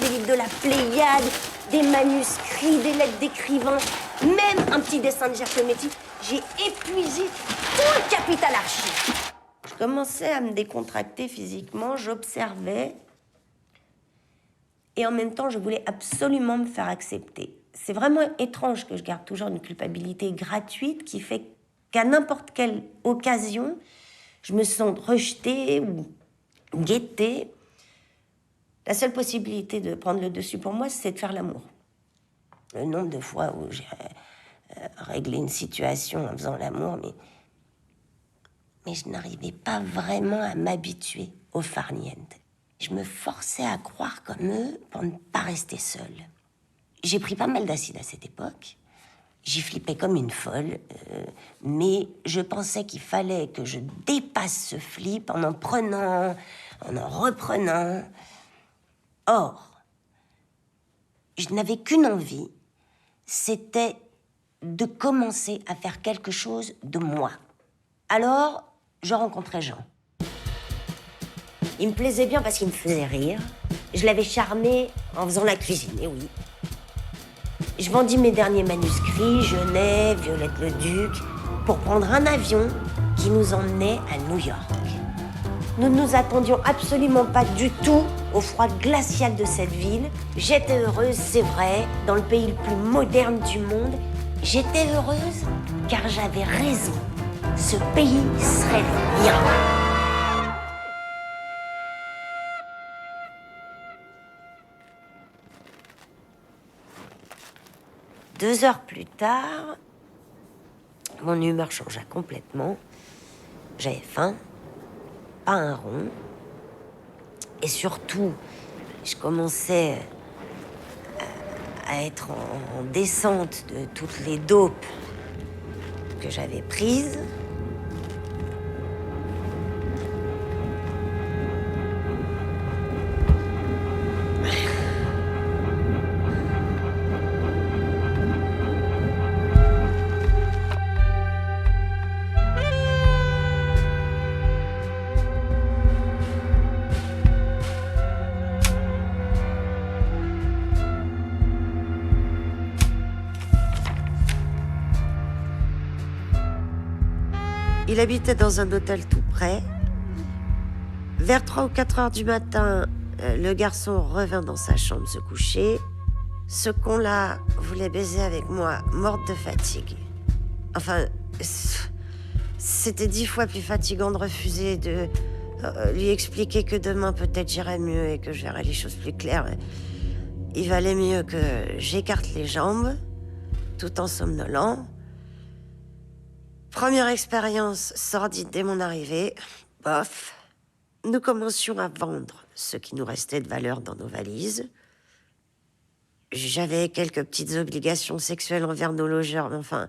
Des livres de la Pléiade, des manuscrits, des lettres d'écrivains, même un petit dessin de Giacometti. J'ai épuisé tout le capital archi. Je commençais à me décontracter physiquement, j'observais. Et en même temps, je voulais absolument me faire accepter. C'est vraiment étrange que je garde toujours une culpabilité gratuite qui fait qu'à n'importe quelle occasion, je me sens rejetée ou guettée. La seule possibilité de prendre le dessus pour moi, c'est de faire l'amour. Le nombre de fois où j'ai réglé une situation en faisant l'amour, mais je n'arrivais pas vraiment à m'habituer au farniente. Je me forçais à croire comme eux pour ne pas rester seule. J'ai pris pas mal d'acide à cette époque. J'y flippais comme une folle, mais je pensais qu'il fallait que je dépasse ce flip en en prenant, en en reprenant. Or, je n'avais qu'une envie, c'était de commencer à faire quelque chose de moi. Alors, je rencontrais Jean. Il me plaisait bien parce qu'il me faisait rire. Je l'avais charmé en faisant la cuisine, et oui. Je vendis mes derniers manuscrits, Genève, Violette-le-Duc, pour prendre un avion qui nous emmenait à New York. Nous ne nous attendions absolument pas du tout au froid glacial de cette ville. J'étais heureuse, c'est vrai, dans le pays le plus moderne du monde. J'étais heureuse car j'avais raison. Ce pays serait le mien. Deux heures plus tard, mon humeur changea complètement. J'avais faim, pas un rond. Et surtout, je commençais à être en descente de toutes les dopes que j'avais prises. Il habitait dans un hôtel tout près. Vers 3 ou 4 heures du matin, le garçon revint dans sa chambre se coucher. Ce con-là voulait baiser avec moi, morte de fatigue. Enfin, c'était 10 fois plus fatigant de refuser, de lui expliquer que demain peut-être j'irai mieux et que je verrai les choses plus claires. Il valait mieux que j'écarte les jambes, tout en somnolant. Première expérience sordide dès mon arrivée. Bof. Nous commencions à vendre ce qui nous restait de valeur dans nos valises. J'avais quelques petites obligations sexuelles envers nos logeurs, mais enfin,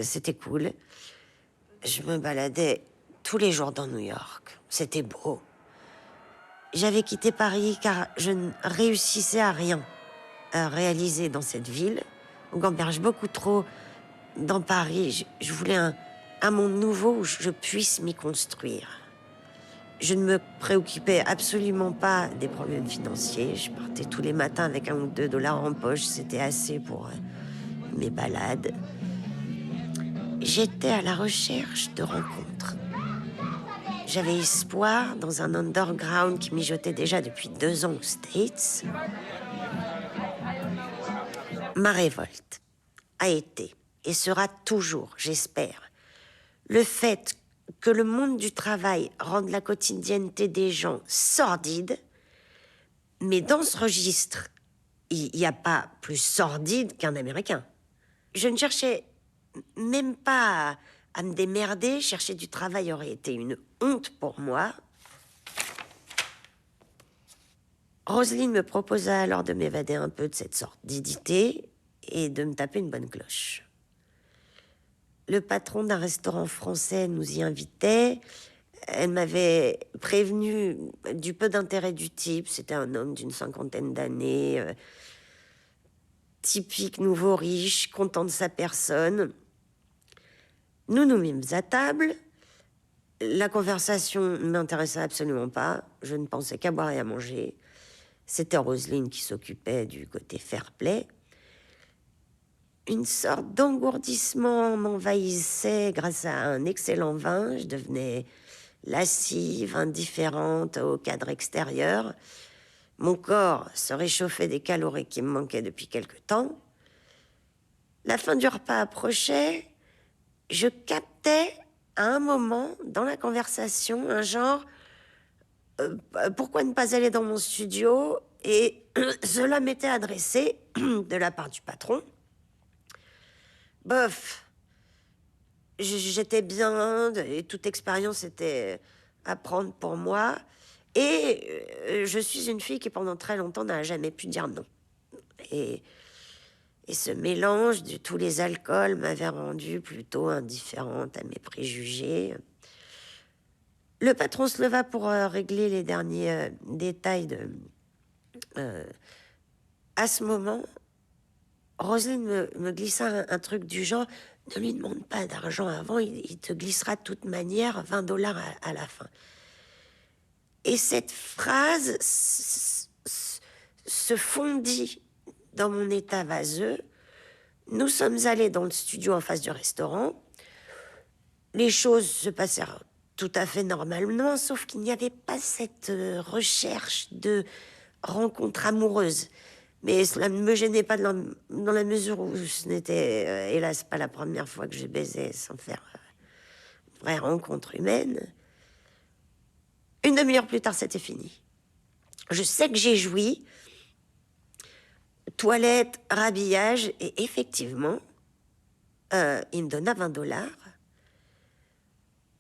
c'était cool. Je me baladais tous les jours dans New York. C'était beau. J'avais quitté Paris car je ne réussissais à rien à réaliser dans cette ville. On gamberge beaucoup trop dans Paris. Je voulais un monde nouveau où je puisse m'y construire. Je ne me préoccupais absolument pas des problèmes financiers. Je partais tous les matins avec 1 ou 2 dollars en poche. C'était assez pour mes balades. J'étais à la recherche de rencontres. J'avais espoir dans un underground qui mijotait déjà depuis 2 ans aux States. Ma révolte a été et sera toujours, j'espère, le fait que le monde du travail rende la quotidienneté des gens sordide, mais dans ce registre, il n'y a pas plus sordide qu'un Américain. Je ne cherchais même pas à me démerder, chercher du travail aurait été une honte pour moi. Roselyne me proposa alors de m'évader un peu de cette sordidité et de me taper une bonne cloche. Le patron d'un restaurant français nous y invitait. Elle m'avait prévenu du peu d'intérêt du type. C'était un homme d'une 50aine d'années, typique nouveau riche, content de sa personne. Nous nous mîmes à table. La conversation ne m'intéressait absolument pas. Je ne pensais qu'à boire et à manger. C'était Roselyne qui s'occupait du côté fair-play. Une sorte d'engourdissement m'envahissait grâce à un excellent vin. Je devenais lascive, indifférente au cadre extérieur. Mon corps se réchauffait des calories qui me manquaient depuis quelque temps. La fin du repas approchait. Je captais à un moment dans la conversation un genre pourquoi ne pas aller dans mon studio, et cela m'était adressé de la part du patron. Bof, j'étais bien et toute expérience était à prendre pour moi, et je suis une fille qui pendant très longtemps n'a jamais pu dire non. Et ce mélange de tous les alcools m'avait rendue plutôt indifférente à mes préjugés. Le patron se leva pour régler les derniers détails à ce moment, Roselyne me glissa un truc du genre « Ne lui demande pas d'argent avant, il te glissera de toute manière 20 dollars à la fin. » Et cette phrase se fondit dans mon état vaseux. Nous sommes allés dans le studio en face du restaurant. Les choses se passèrent tout à fait normalement, sauf qu'il n'y avait pas cette recherche de rencontre amoureuse. Mais cela ne me gênait pas dans la mesure où ce n'était, hélas, pas la première fois que je baisais sans faire une vraie rencontre humaine. Une demi-heure plus tard, c'était fini. Je sais que j'ai joui. Toilette, rhabillage, et effectivement, il me donna 20 dollars.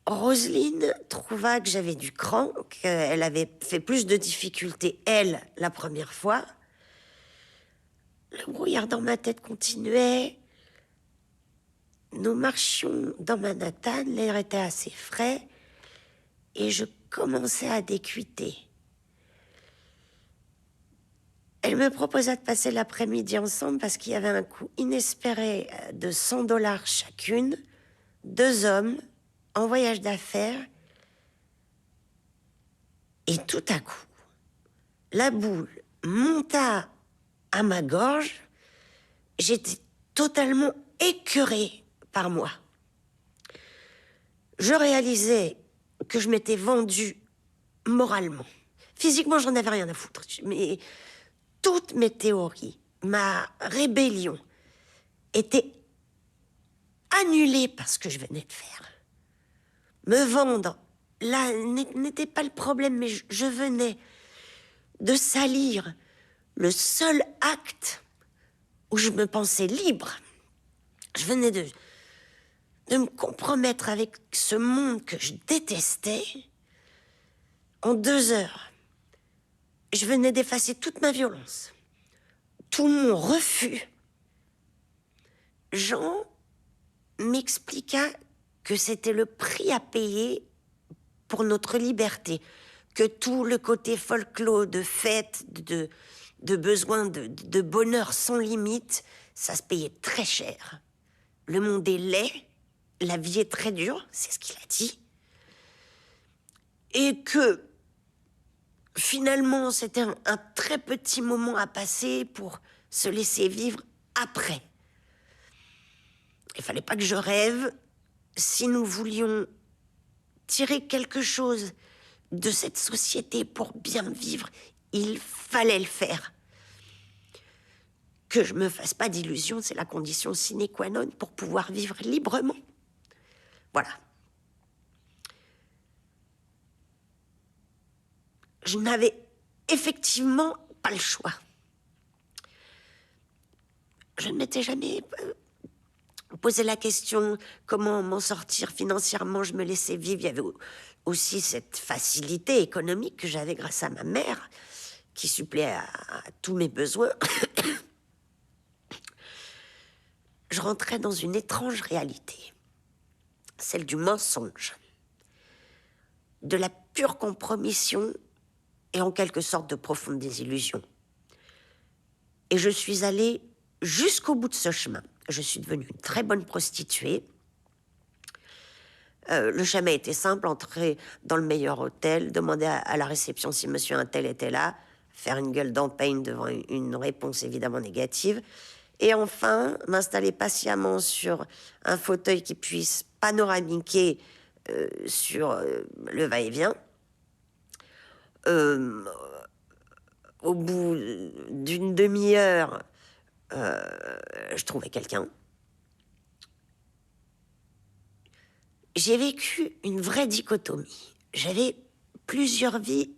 Roselyne trouva que j'avais du cran, qu'elle avait fait plus de difficultés, elle, la première fois. Le brouillard dans ma tête continuait. Nous marchions dans Manhattan, l'air était assez frais, et je commençais à décuiter. Elle me proposa de passer l'après-midi ensemble parce qu'il y avait un coût inespéré de 100 dollars chacune, 2 hommes, en voyage d'affaires. Et tout à coup, la boule monta à ma gorge. J'étais totalement écœurée par moi. Je réalisais que je m'étais vendue moralement. Physiquement, j'en avais rien à foutre. Mais toutes mes théories, ma rébellion, étaient annulées par ce que je venais de faire. Me vendre, là, n'était pas le problème, mais je venais de salir le seul acte où je me pensais libre. Je venais de me compromettre avec ce monde que je détestais. En 2 heures, je venais d'effacer toute ma violence, tout mon refus. Jean m'expliqua que c'était le prix à payer pour notre liberté, que tout le côté folklore, de fête, de besoin de bonheur sans limite, ça se payait très cher. Le monde est laid, la vie est très dure, c'est ce qu'il a dit. Et que, finalement, c'était un très petit moment à passer pour se laisser vivre après. Il fallait pas que je rêve. Si nous voulions tirer quelque chose de cette société pour bien vivre, il fallait le faire. Que je me fasse pas d'illusions, c'est la condition sine qua non pour pouvoir vivre librement. Voilà. Je n'avais effectivement pas le choix. Je ne m'étais jamais posé la question comment m'en sortir financièrement. Je me laissais vivre. Il y avait aussi cette facilité économique que j'avais grâce à ma mère, qui suppléait à tous mes besoins. Je rentrais dans une étrange réalité, celle du mensonge, de la pure compromission et en quelque sorte de profonde désillusion. Et je suis allée jusqu'au bout de ce chemin. Je suis devenue une très bonne prostituée. Le chemin était simple, entrer dans le meilleur hôtel, demander à la réception si monsieur un tel était là, faire une gueule d'empeigne devant une réponse évidemment négative, et enfin m'installer patiemment sur un fauteuil qui puisse panoramiquer sur le va-et-vient. Au bout d'une demi-heure, je trouvais quelqu'un. J'ai vécu une vraie dichotomie. J'avais plusieurs vies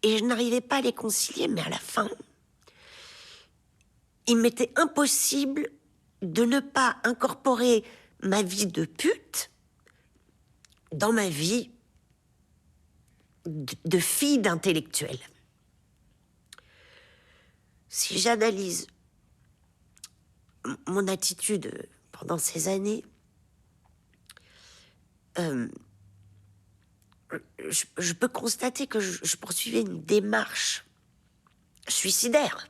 et je n'arrivais pas à les concilier, mais à la fin, il m'était impossible de ne pas incorporer ma vie de pute dans ma vie de fille d'intellectuel. Si j'analyse mon attitude pendant ces années, je peux constater que je poursuivais une démarche suicidaire.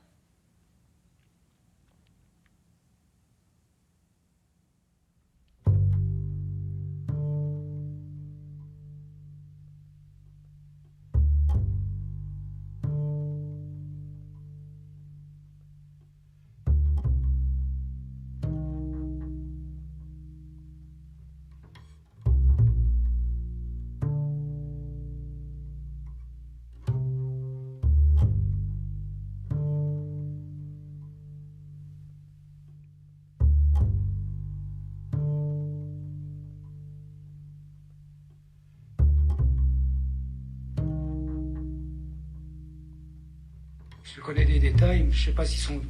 Je connais des détails, je ne sais pas s'ils sont...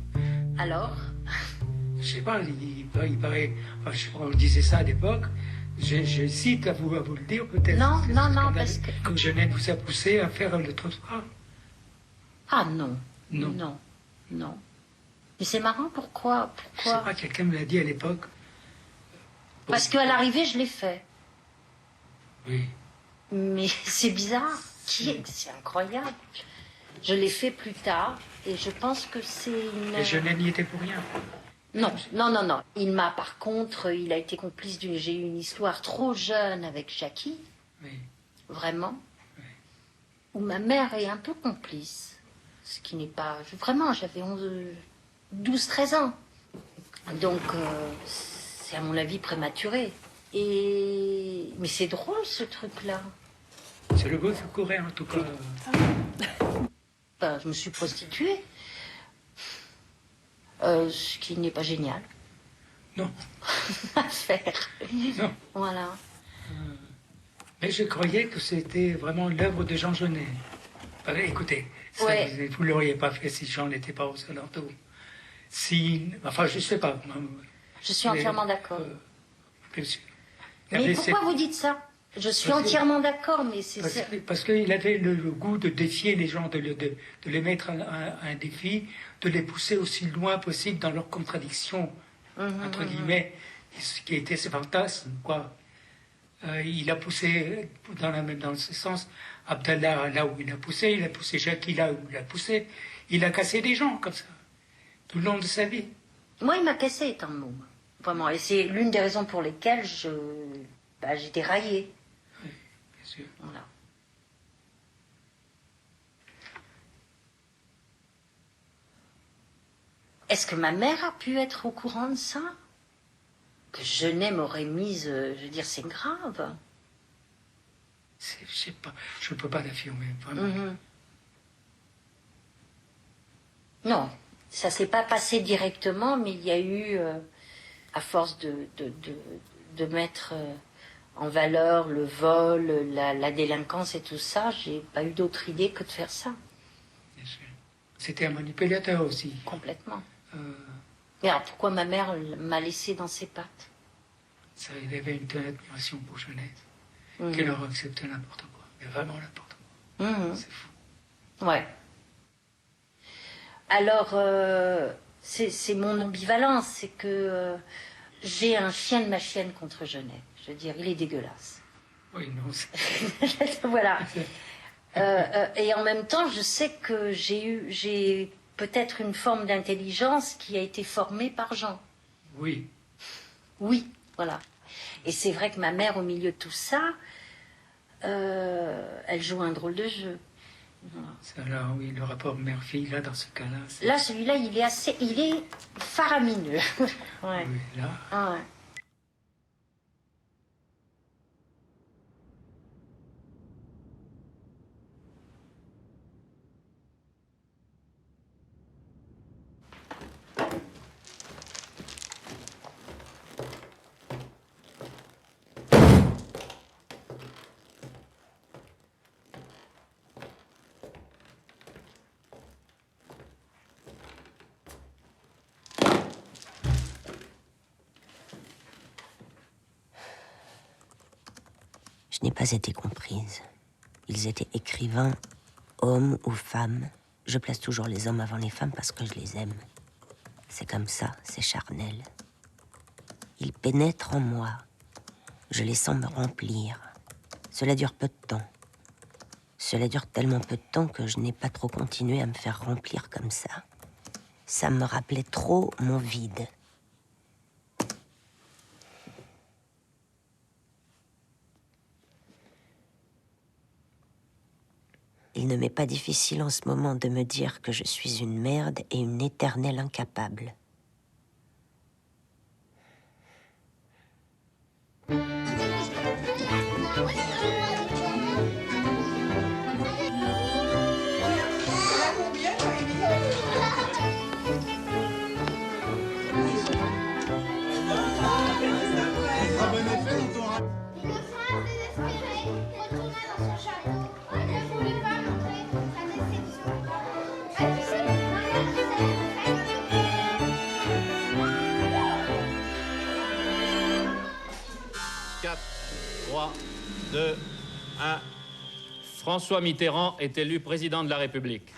Alors? Je ne sais pas, il paraît... Enfin, je sais pas, on disait ça à l'époque. J'hésite à vous le dire, peut-être. Non, parce que... Comme Jeannette vous a poussé à faire le trottoir. Ah non. Non. Non. Mais c'est marrant, pourquoi? Je ne sais pas, quelqu'un me l'a dit à l'époque. Parce qu'à l'arrivée, je l'ai fait. Oui. Mais c'est bizarre. C'est incroyable. Je l'ai fait plus tard et je pense que c'est une... Et Jeannette n'y était pour rien. Non. Il m'a, par contre, il a été complice d'une... J'ai eu une histoire trop jeune avec Jackie. Oui. Vraiment. Oui. Où ma mère est un peu complice. Ce qui n'est pas... Vraiment, j'avais 12-13 ans. Donc, c'est à mon avis prématuré. Mais c'est drôle, ce truc-là. C'est le beau courant, en tout cas. Ben, je me suis prostituée. Ce qui n'est pas génial. Non. À faire. Non. Voilà. Mais je croyais que c'était vraiment l'œuvre de Jean Genet. Écoutez, ça, ouais. Vous ne l'auriez pas fait si Jean n'était pas aux alentours. Enfin, je ne sais pas. Je suis entièrement d'accord. Bien sûr. Mais pourquoi vous dites ça? Je suis entièrement d'accord, mais c'est ça. Parce qu'il avait le goût de défier les gens, de les mettre à un défi, de les pousser aussi loin possible dans leurs contradictions, entre guillemets, ce qui était ses fantasmes, quoi. Il a poussé, dans ce sens, Abdallah, là où il a poussé Jackie là où il a poussé. Il a cassé des gens comme ça, tout le long de sa vie. Moi, il m'a cassé étant môme, vraiment. Et c'est l'une des raisons pour lesquelles j'ai déraillé. Oui, bien sûr. Voilà. Est-ce que ma mère a pu être au courant de ça? Que Genet m'aurait mise, je veux dire, c'est grave. Je sais pas, je ne peux pas l'affirmer, vraiment. Non, ça s'est pas passé directement, mais il y a eu, à force de mettre en valeur le vol, la délinquance et tout ça, j'ai pas eu d'autre idée que de faire ça. Bien sûr. C'était un manipulateur aussi. Complètement. Mais alors, pourquoi ma mère m'a laissé dans ses pattes? Ça, il avait une telle admiration pour Jeunesse qu'elle aurait accepté n'importe quoi. Mais vraiment n'importe quoi. C'est fou. Ouais. Alors, c'est mon ambivalence, c'est que j'ai un chien de ma chienne contre Genet. Je veux dire, il est dégueulasse. Oui, non, voilà. Et en même temps, je sais que j'ai peut-être une forme d'intelligence qui a été formée par Jean. Oui. Oui, voilà. Et c'est vrai que ma mère, au milieu de tout ça, elle joue un drôle de jeu. Voilà. Là, oui, le rapport mère-fille, là, dans ce cas-là... Là, celui-là, il est faramineux. Ouais. Oui, là... Ah ouais. Je n'ai pas été comprise. Ils étaient écrivains, hommes ou femmes. Je place toujours les hommes avant les femmes parce que je les aime. C'est comme ça, c'est charnel. Ils pénètrent en moi. Je les sens me remplir. Cela dure peu de temps. Cela dure tellement peu de temps que je n'ai pas trop continué à me faire remplir comme ça. Ça me rappelait trop mon vide. Il ne m'est pas difficile en ce moment de me dire que je suis une merde et une éternelle incapable. François Mitterrand est élu président de la République.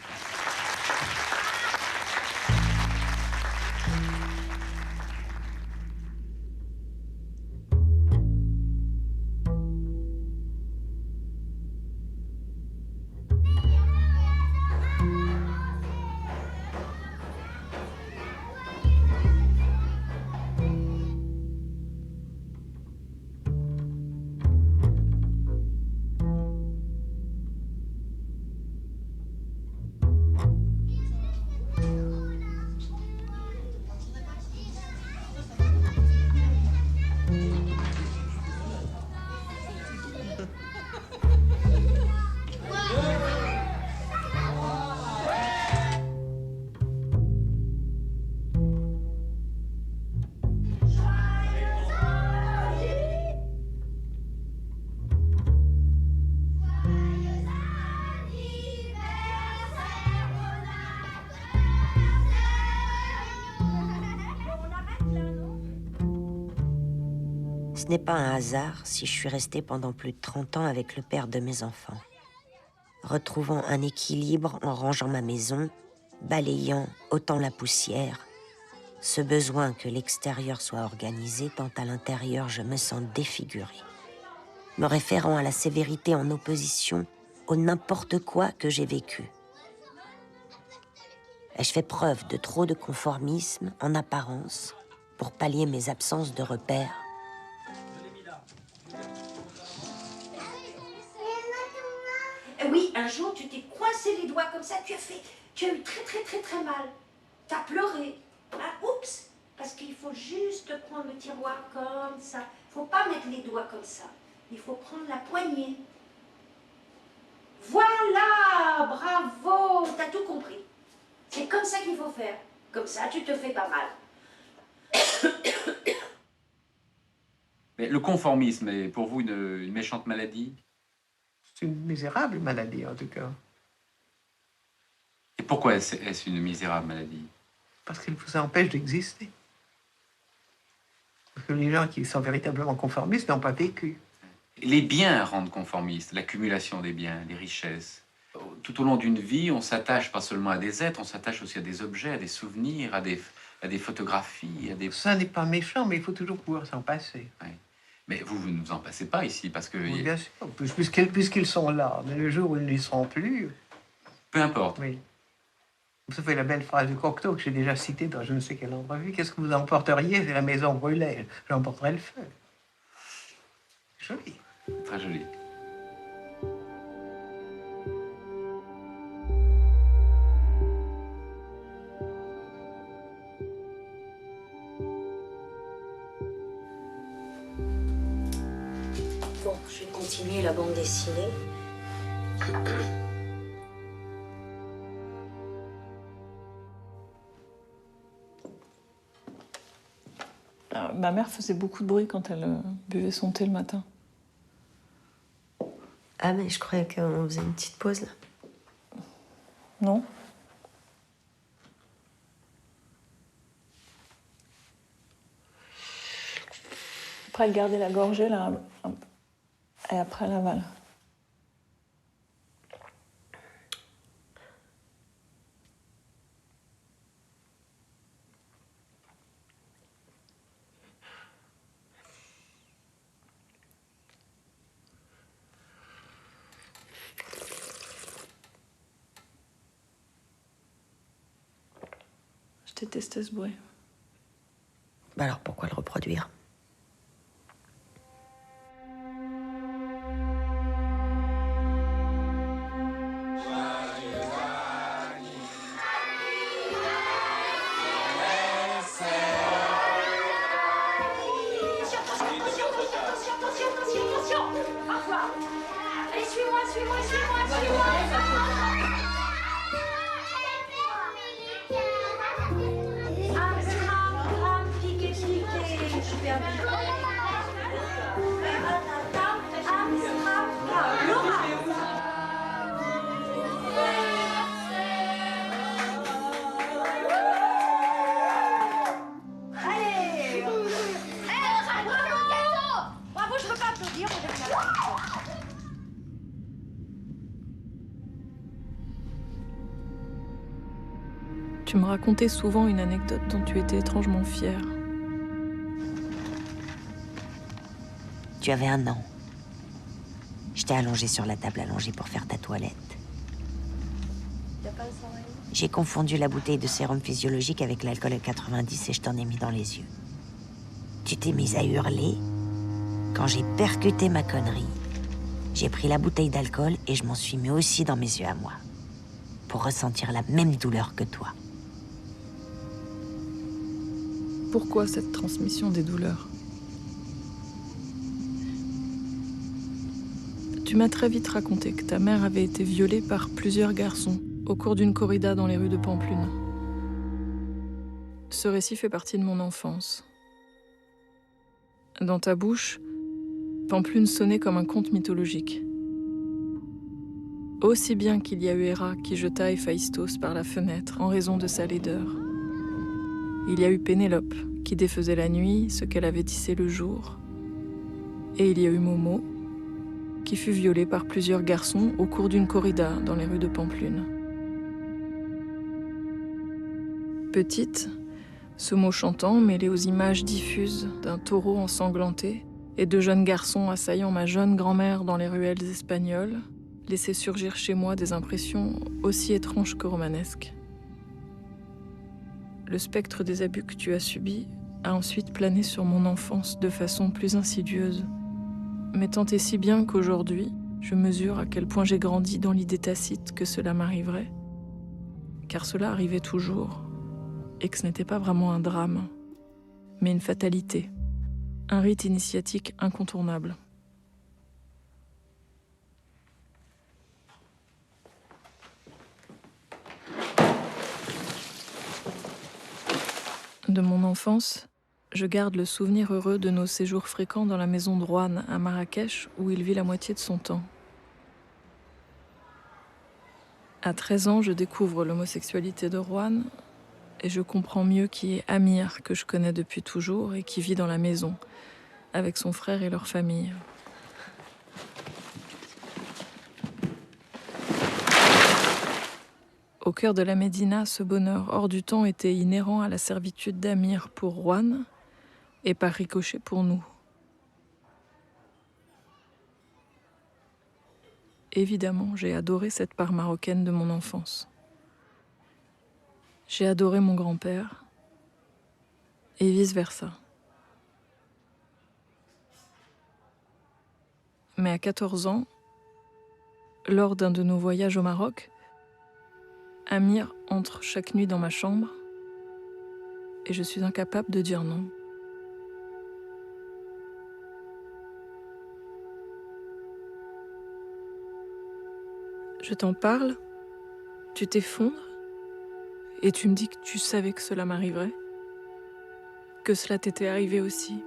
Ce n'est pas un hasard si je suis restée pendant plus de 30 ans avec le père de mes enfants. Retrouvant un équilibre en rangeant ma maison, balayant, ôtant la poussière, ce besoin que l'extérieur soit organisé tant à l'intérieur je me sens défigurée. Me référant à la sévérité en opposition au n'importe quoi que j'ai vécu. Ai-je fait preuve de trop de conformisme en apparence pour pallier mes absences de repères? Oui, un jour, tu t'es coincé les doigts comme ça, tu as eu très mal. T'as pleuré. Ah, oups! Parce qu'il faut juste prendre le tiroir comme ça. Faut pas mettre les doigts comme ça. Il faut prendre la poignée. Voilà! Bravo! T'as tout compris. C'est comme ça qu'il faut faire. Comme ça, tu te fais pas mal. Mais le conformisme est pour vous une méchante maladie? C'est une misérable maladie, en tout cas. Et pourquoi est-ce une misérable maladie? Parce qu'elle vous empêche d'exister. Parce que les gens qui sont véritablement conformistes n'ont pas vécu. Les biens rendent conformistes, l'accumulation des biens, les richesses. Tout au long d'une vie, on s'attache pas seulement à des êtres, on s'attache aussi à des objets, à des souvenirs, à des photographies, à des... Ça n'est pas méchant, mais il faut toujours pouvoir s'en passer. Oui. Mais vous ne vous en passez pas ici, parce que... Oui, bien sûr, puisqu'ils sont là. Mais le jour où ils n'y seront plus... Peu importe. Oui. Vous savez la belle phrase de Cocteau que j'ai déjà citée dans je ne sais quelle entrevue. Qu'est-ce que vous emporteriez si la maison brûlait? J'emporterais le feu. Joli. Très joli. Bon, je vais continuer la bande dessinée. Ma mère faisait beaucoup de bruit quand elle buvait son thé le matin. Ah, mais je croyais qu'on faisait une petite pause, là. Non. Après, elle gardait la gorgée, là, et après, elle avale. Je détestais ce bruit. Bah alors pourquoi le reproduire? Attention. Au revoir. Allez, suis-moi. Piqué. Super bien. Allez. Bravo, je peux pas applaudir. Tu me racontais souvent une anecdote dont tu étais étrangement fière. Tu avais 1 an. J'étais allongée sur la table allongée pour faire ta toilette. J'ai confondu la bouteille de sérum physiologique avec l'alcool à 90 et je t'en ai mis dans les yeux. Tu t'es mise à hurler. Quand j'ai percuté ma connerie, j'ai pris la bouteille d'alcool et je m'en suis mis aussi dans mes yeux à moi. Pour ressentir la même douleur que toi. Pourquoi cette transmission des douleurs? Tu m'as très vite raconté que ta mère avait été violée par plusieurs garçons au cours d'une corrida dans les rues de Pampelune. Ce récit fait partie de mon enfance. Dans ta bouche, Pampelune sonnait comme un conte mythologique. Aussi bien qu'il y a eu Héra qui jeta Héphaïstos par la fenêtre en raison de sa laideur. Il y a eu Pénélope qui défaisait la nuit ce qu'elle avait tissé le jour. Et il y a eu Momo qui fut violée par plusieurs garçons au cours d'une corrida dans les rues de Pampelune. Petite, ce mot chantant mêlé aux images diffuses d'un taureau ensanglanté et de jeunes garçons assaillant ma jeune grand-mère dans les ruelles espagnoles, laissé surgir chez moi des impressions aussi étranges que romanesques. Le spectre des abus que tu as subis a ensuite plané sur mon enfance de façon plus insidieuse, mais tant et si bien qu'aujourd'hui, je mesure à quel point j'ai grandi dans l'idée tacite que cela m'arriverait, car cela arrivait toujours, et que ce n'était pas vraiment un drame, mais une fatalité, un rite initiatique incontournable. De mon enfance, je garde le souvenir heureux de nos séjours fréquents dans la maison de Juan à Marrakech, où il vit la moitié de son temps. À 13 ans, je découvre l'homosexualité de Juan et je comprends mieux qui est Amir, que je connais depuis toujours et qui vit dans la maison, avec son frère et leur famille. Au cœur de la Médina, ce bonheur hors du temps était inhérent à la servitude d'Amir pour Juan et par ricochet pour nous. Évidemment, j'ai adoré cette part marocaine de mon enfance. J'ai adoré mon grand-père et vice-versa. Mais à 14 ans, lors d'un de nos voyages au Maroc, Amir entre chaque nuit dans ma chambre et je suis incapable de dire non. Je t'en parle, tu t'effondres et tu me dis que tu savais que cela m'arriverait, que cela t'était arrivé aussi,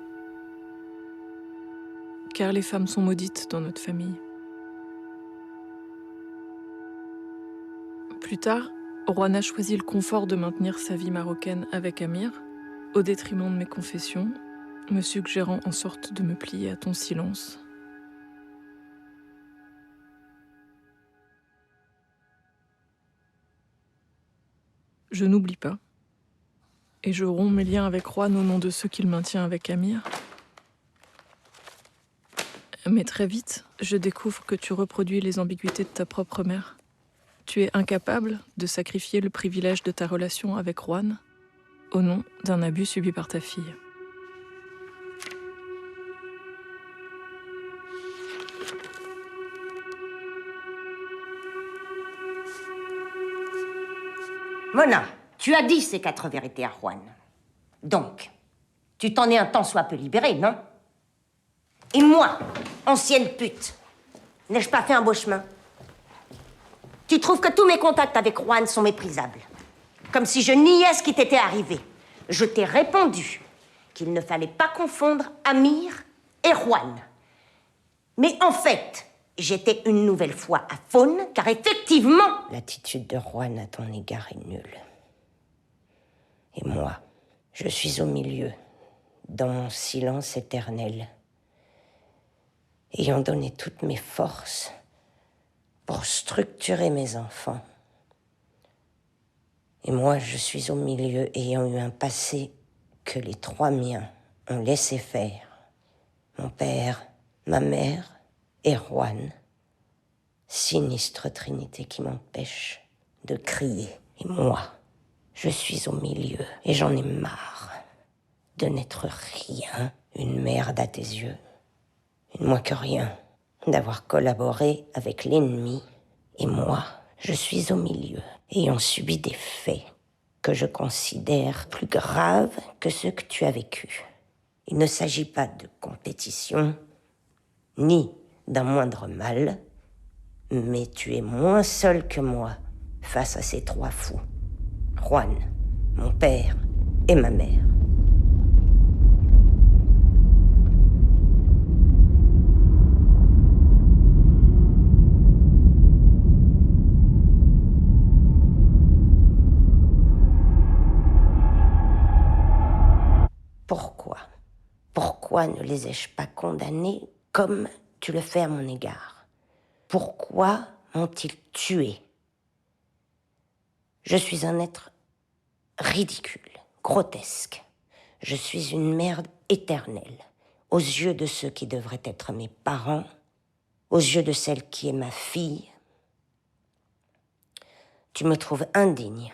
car les femmes sont maudites dans notre famille. Plus tard, Juan a choisi le confort de maintenir sa vie marocaine avec Amir, au détriment de mes confessions, me suggérant en sorte de me plier à ton silence. Je n'oublie pas, et je romps mes liens avec Juan au nom de ceux qu'il maintient avec Amir. Mais très vite, je découvre que tu reproduis les ambiguïtés de ta propre mère. Tu es incapable de sacrifier le privilège de ta relation avec Juan au nom d'un abus subi par ta fille. Mona, tu as dit ces 4 vérités à Juan. Donc, tu t'en es un tant soit peu libérée, non? Et moi, ancienne pute, n'ai-je pas fait un beau chemin? Tu trouves que tous mes contacts avec Juan sont méprisables? Comme si je niais ce qui t'était arrivé. Je t'ai répondu qu'il ne fallait pas confondre Amir et Juan. Mais en fait, j'étais une nouvelle fois à faune, car effectivement, l'attitude de Juan à ton égard est nulle. Et moi, je suis au milieu, dans mon silence éternel, ayant donné toutes mes forces pour structurer mes enfants. Et moi, je suis au milieu, ayant eu un passé que les 3 miens ont laissé faire. Mon père, ma mère et Juan. Sinistre trinité qui m'empêche de crier. Et moi, je suis au milieu, et j'en ai marre de n'être rien, une merde à tes yeux, une moins que rien, d'avoir collaboré avec l'ennemi. Et moi, je suis au milieu, ayant subi des faits que je considère plus graves que ceux que tu as vécus. Il ne s'agit pas de compétition, ni d'un moindre mal, mais tu es moins seul que moi face à ces 3 fous. Juan, mon père et ma mère. Pourquoi? Pourquoi ne les ai-je pas condamnés comme tu le fais à mon égard? Pourquoi m'ont-ils tué? Je suis un être ridicule, grotesque. Je suis une merde éternelle, aux yeux de ceux qui devraient être mes parents, aux yeux de celle qui est ma fille, Tu me trouves indigne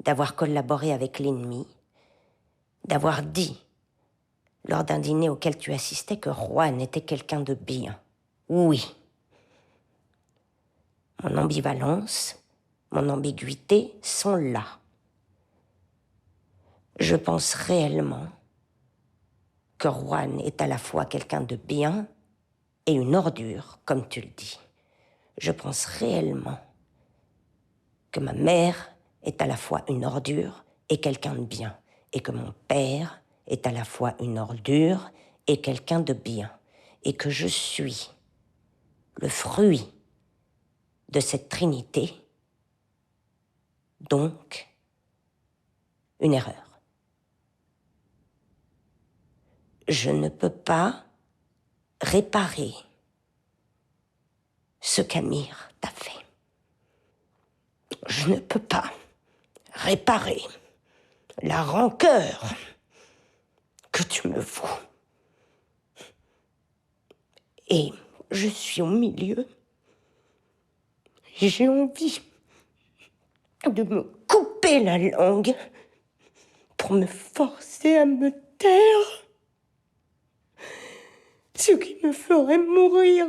d'avoir collaboré avec l'ennemi, d'avoir dit, lors d'un dîner auquel tu assistais, que Juan était quelqu'un de bien. Oui. Mon ambivalence, mon ambiguïté sont là. Je pense réellement que Juan est à la fois quelqu'un de bien et une ordure, comme tu le dis. Je pense réellement que ma mère est à la fois une ordure et quelqu'un de bien, et que mon père est à la fois une ordure et quelqu'un de bien, et que je suis le fruit de cette trinité, donc une erreur. Je ne peux pas réparer ce qu'Amir t'a fait. Je ne peux pas réparer la rancœur que tu me voues. Et je suis au milieu. J'ai envie de me couper la langue pour me forcer à me taire. Ce qui me ferait mourir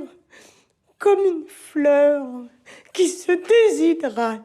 comme une fleur qui se déshydrate.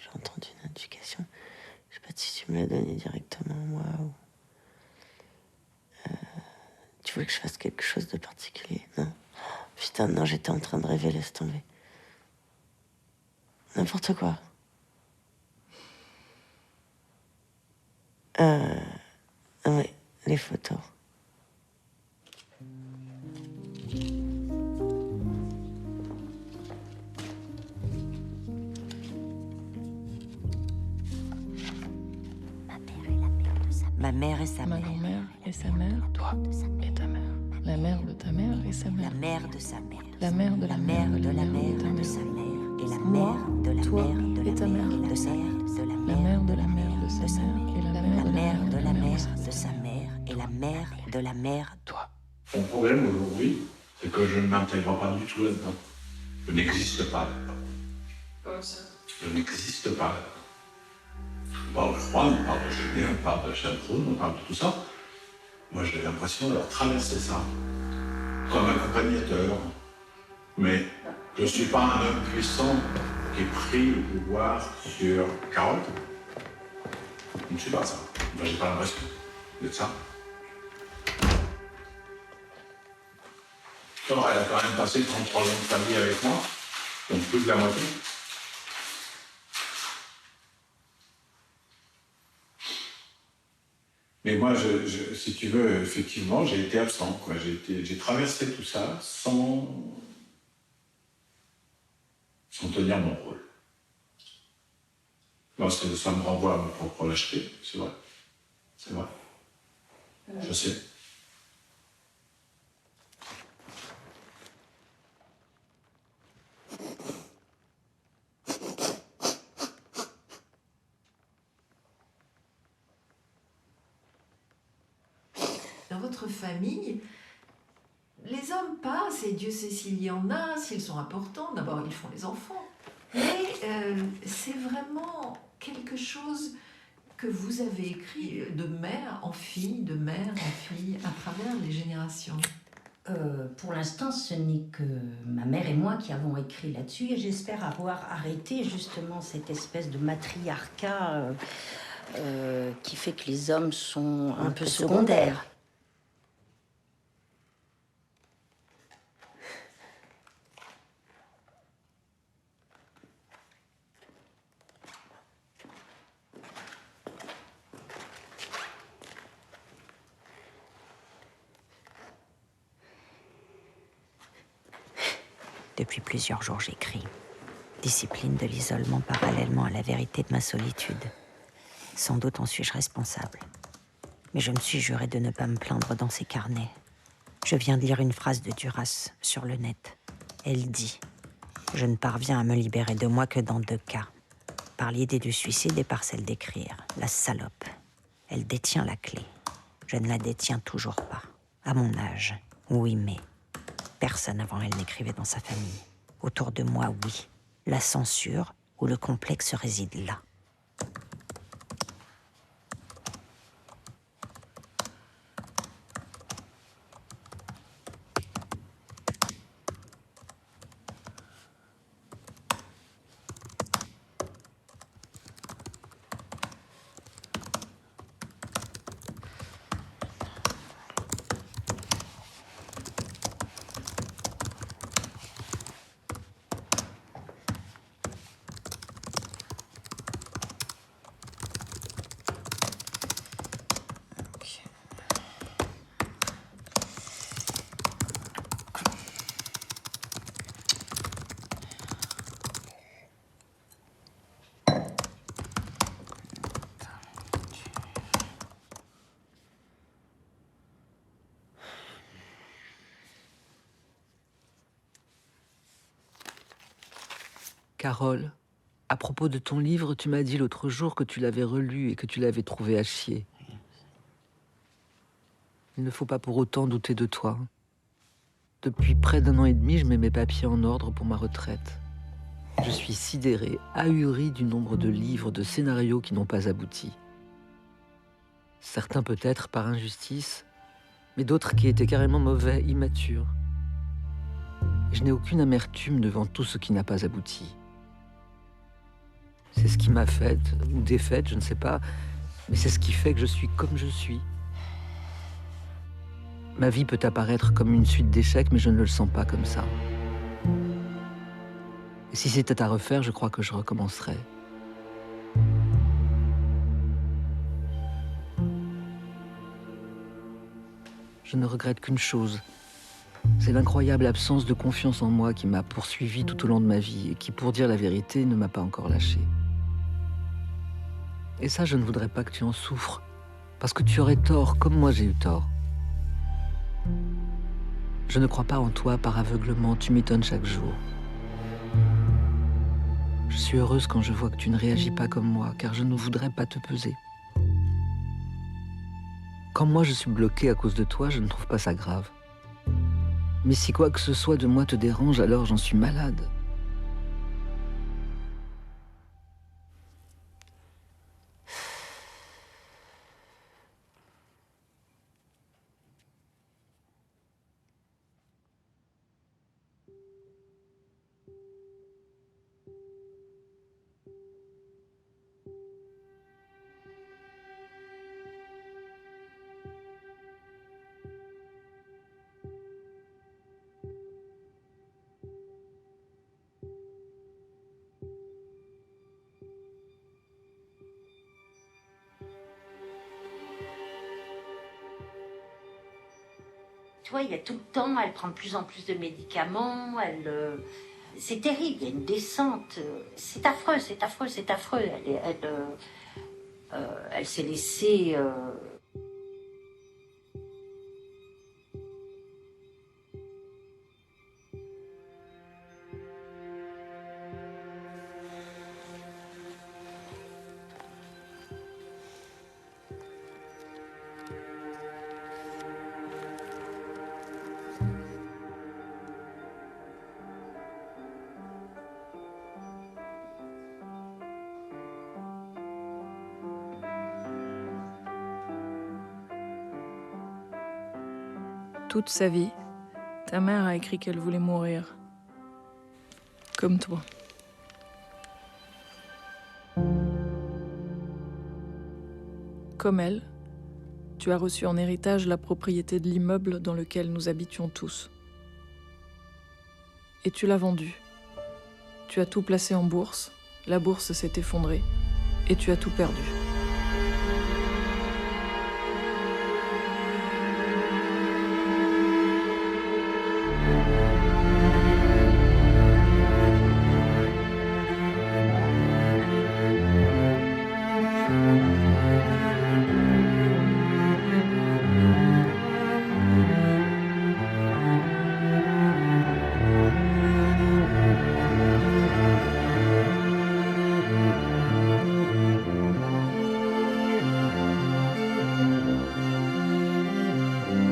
J'ai entendu une notification. Je sais pas si tu me l'as donné directement, moi, ou... Tu voulais que je fasse quelque chose de particulier, non? Putain, non, j'étais en train de rêver, laisse tomber. N'importe quoi. Oui, les photos. Ma mère et sa mère. Ma grand-mère et sa mère. Toi et ta mère. La mère de ta mère et sa mère. La mère de sa mère. La mère de la mère de la mère de sa mère. Et la mère de la toi mère et ta mère. de sa mère. La mère de la mère de sa mère. Et la mère de la mère de la mère de sa mère. Et la mère de la mère. Toi. Mon problème aujourd'hui, c'est que je ne m'intègre pas du tout là-dedans. Je n'existe pas là-dedans. Comment ça? Je n'existe pas là-dedans. On parle de Juan, on parle de Géné, on parle de Chatroun, on parle de tout ça. Moi, j'ai l'impression d'avoir traversé ça comme accompagnateur. Mais je ne suis pas un homme puissant qui pris le pouvoir sur Carole. Je ne suis pas ça. Moi, j'ai pas l'impression d'être ça. Alors, elle a quand même passé 33 ans de famille avec moi, donc plus de la moitié. Mais moi, si tu veux, effectivement, j'ai été absent, quoi. J'ai traversé tout ça sans tenir mon rôle. Moi, ça me renvoie à ma propre lâcheté, c'est vrai. C'est vrai. Je sais. Dans votre famille, les hommes passent, et Dieu sait s'il y en a, s'ils sont importants. D'abord, ils font les enfants. Mais c'est vraiment quelque chose que vous avez écrit de mère en fille, de mère en fille, à travers les générations. Pour l'instant, ce n'est que ma mère et moi qui avons écrit là-dessus et j'espère avoir arrêté justement cette espèce de matriarcat qui fait que les hommes sont un peu secondaires. Depuis plusieurs jours, j'écris. Discipline de l'isolement parallèlement à la vérité de ma solitude. Sans doute en suis-je responsable. Mais je me suis juré de ne pas me plaindre dans ces carnets. Je viens de lire une phrase de Duras sur le net. Elle dit « Je ne parviens à me libérer de moi que dans 2 cas. Par l'idée du suicide et par celle d'écrire. La salope. Elle détient la clé. Je ne la détiens toujours pas. À mon âge, oui, mais... Personne avant elle n'écrivait dans sa famille. Autour de moi, oui. La censure ou le complexe réside là. Carole, à propos de ton livre, tu m'as dit l'autre jour que tu l'avais relu et que tu l'avais trouvé à chier. Il ne faut pas pour autant douter de toi. Depuis près d'1 an et demi, je mets mes papiers en ordre pour ma retraite. Je suis sidéré, ahuri du nombre de livres, de scénarios qui n'ont pas abouti. Certains peut-être par injustice, mais d'autres qui étaient carrément mauvais, immatures. Je n'ai aucune amertume devant tout ce qui n'a pas abouti. C'est ce qui m'a faite, ou défaite, je ne sais pas, mais c'est ce qui fait que je suis comme je suis. Ma vie peut apparaître comme une suite d'échecs, mais je ne le sens pas comme ça. Et si c'était à refaire, je crois que je recommencerais. Je ne regrette qu'une chose. C'est l'incroyable absence de confiance en moi qui m'a poursuivi tout au long de ma vie et qui, pour dire la vérité, ne m'a pas encore lâché. Et ça, je ne voudrais pas que tu en souffres, parce que tu aurais tort, comme moi j'ai eu tort. Je ne crois pas en toi par aveuglement, tu m'étonnes chaque jour. Je suis heureuse quand je vois que tu ne réagis pas comme moi, car je ne voudrais pas te peser. Quand moi je suis bloquée à cause de toi, je ne trouve pas ça grave. Mais si quoi que ce soit de moi te dérange, alors j'en suis malade. Tu vois, il y a tout le temps, elle prend de plus en plus de médicaments, c'est terrible, il y a une descente. C'est affreux, c'est affreux, c'est affreux. Elle s'est laissée... Toute sa vie, Ta mère a écrit qu'elle voulait mourir. Comme toi. Comme elle, tu as reçu en héritage la propriété de l'immeuble dans lequel nous habitions tous. Et tu l'as vendu. Tu as tout placé en bourse, la bourse s'est effondrée, et tu as tout perdu.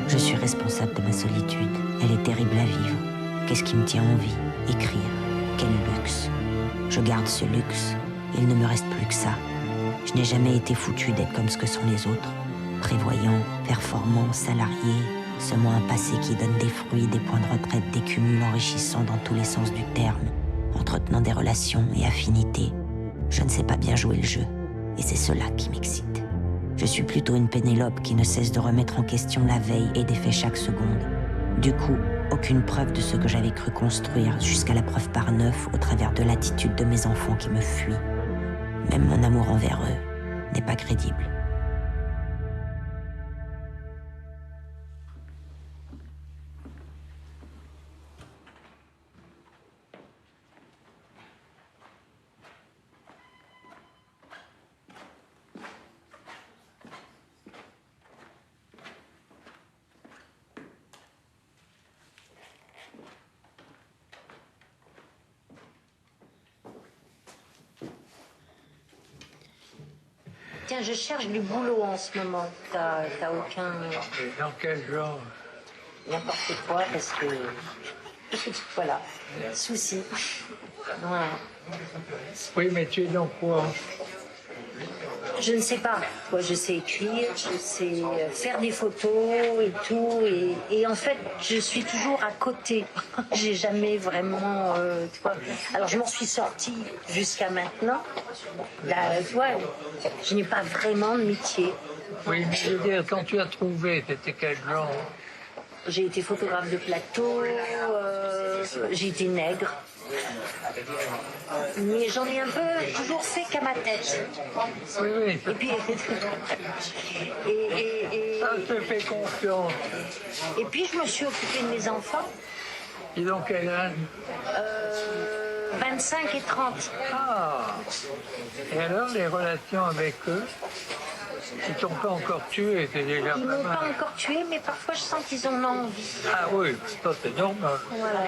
Je suis responsable de ma solitude. Elle est terrible à vivre. Qu'est-ce qui me tient en vie? Écrire. Quel luxe. Je garde ce luxe. Il ne me reste plus que ça. Je n'ai jamais été foutu d'être comme ce que sont les autres. Prévoyant, performant, salarié, semant un passé qui donne des fruits, des points de retraite, des cumuls enrichissants dans tous les sens du terme, entretenant des relations et affinités. Je ne sais pas bien jouer le jeu. Et c'est cela qui m'excite. Je suis plutôt une Pénélope qui ne cesse de remettre en question la veille et défait chaque seconde. Du coup, aucune preuve de ce que j'avais cru construire, jusqu'à la preuve par neuf au travers de l'attitude de mes enfants qui me fuient. Même mon amour envers eux n'est pas crédible. Tiens, je cherche du boulot en ce moment. T'as aucun... Et dans quel genre? N'importe quoi, parce que... Voilà, souci. Voilà. Oui, mais tu es dans quoi? Je ne sais pas. Moi, je sais écrire, je sais faire des photos et tout. Et en fait, je suis toujours à côté. J'ai jamais vraiment... tu vois. Alors, je m'en suis sortie jusqu'à maintenant. Là, tu vois, je n'ai pas vraiment de métier. Oui, mais je veux dire, quand tu as trouvé, t'étais quel genre? J'ai été photographe de plateau, j'ai été nègre. Mais j'en ai un peu toujours fait qu'à ma tête. Oui, oui. Et puis... Ça, je te fais confiance. Et puis, je me suis occupée de mes enfants. Ils ont quel âge? 25 et 30. Ah! Et alors, les relations avec eux? Ils t'ont pas encore tué, c'est déjà Ils pas m'ont mal. pas encore tué, mais parfois je sens qu'ils en ont envie. Ah oui, ça c'est normal. Voilà.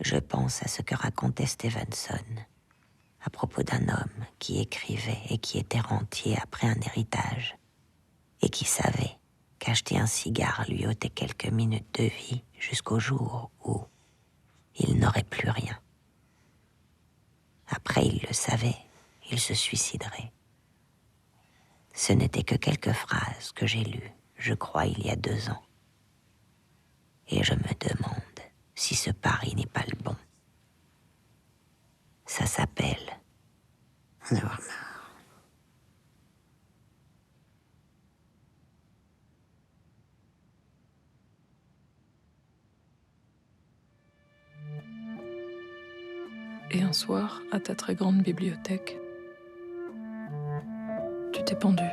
Je pense à ce que racontait Stevenson à propos d'un homme qui écrivait et qui était rentier après un héritage et qui savait qu'acheter un cigare lui ôtait quelques minutes de vie jusqu'au jour où il n'aurait plus rien. Après, il le savait, il se suiciderait. Ce n'étaient que quelques phrases que j'ai lues, je crois, il y a 2 ans. Et je me demande si ce pari n'est pas le bon. Ça s'appelle en avoir marre. Et un soir, à ta très grande bibliothèque, tu t'es pendu.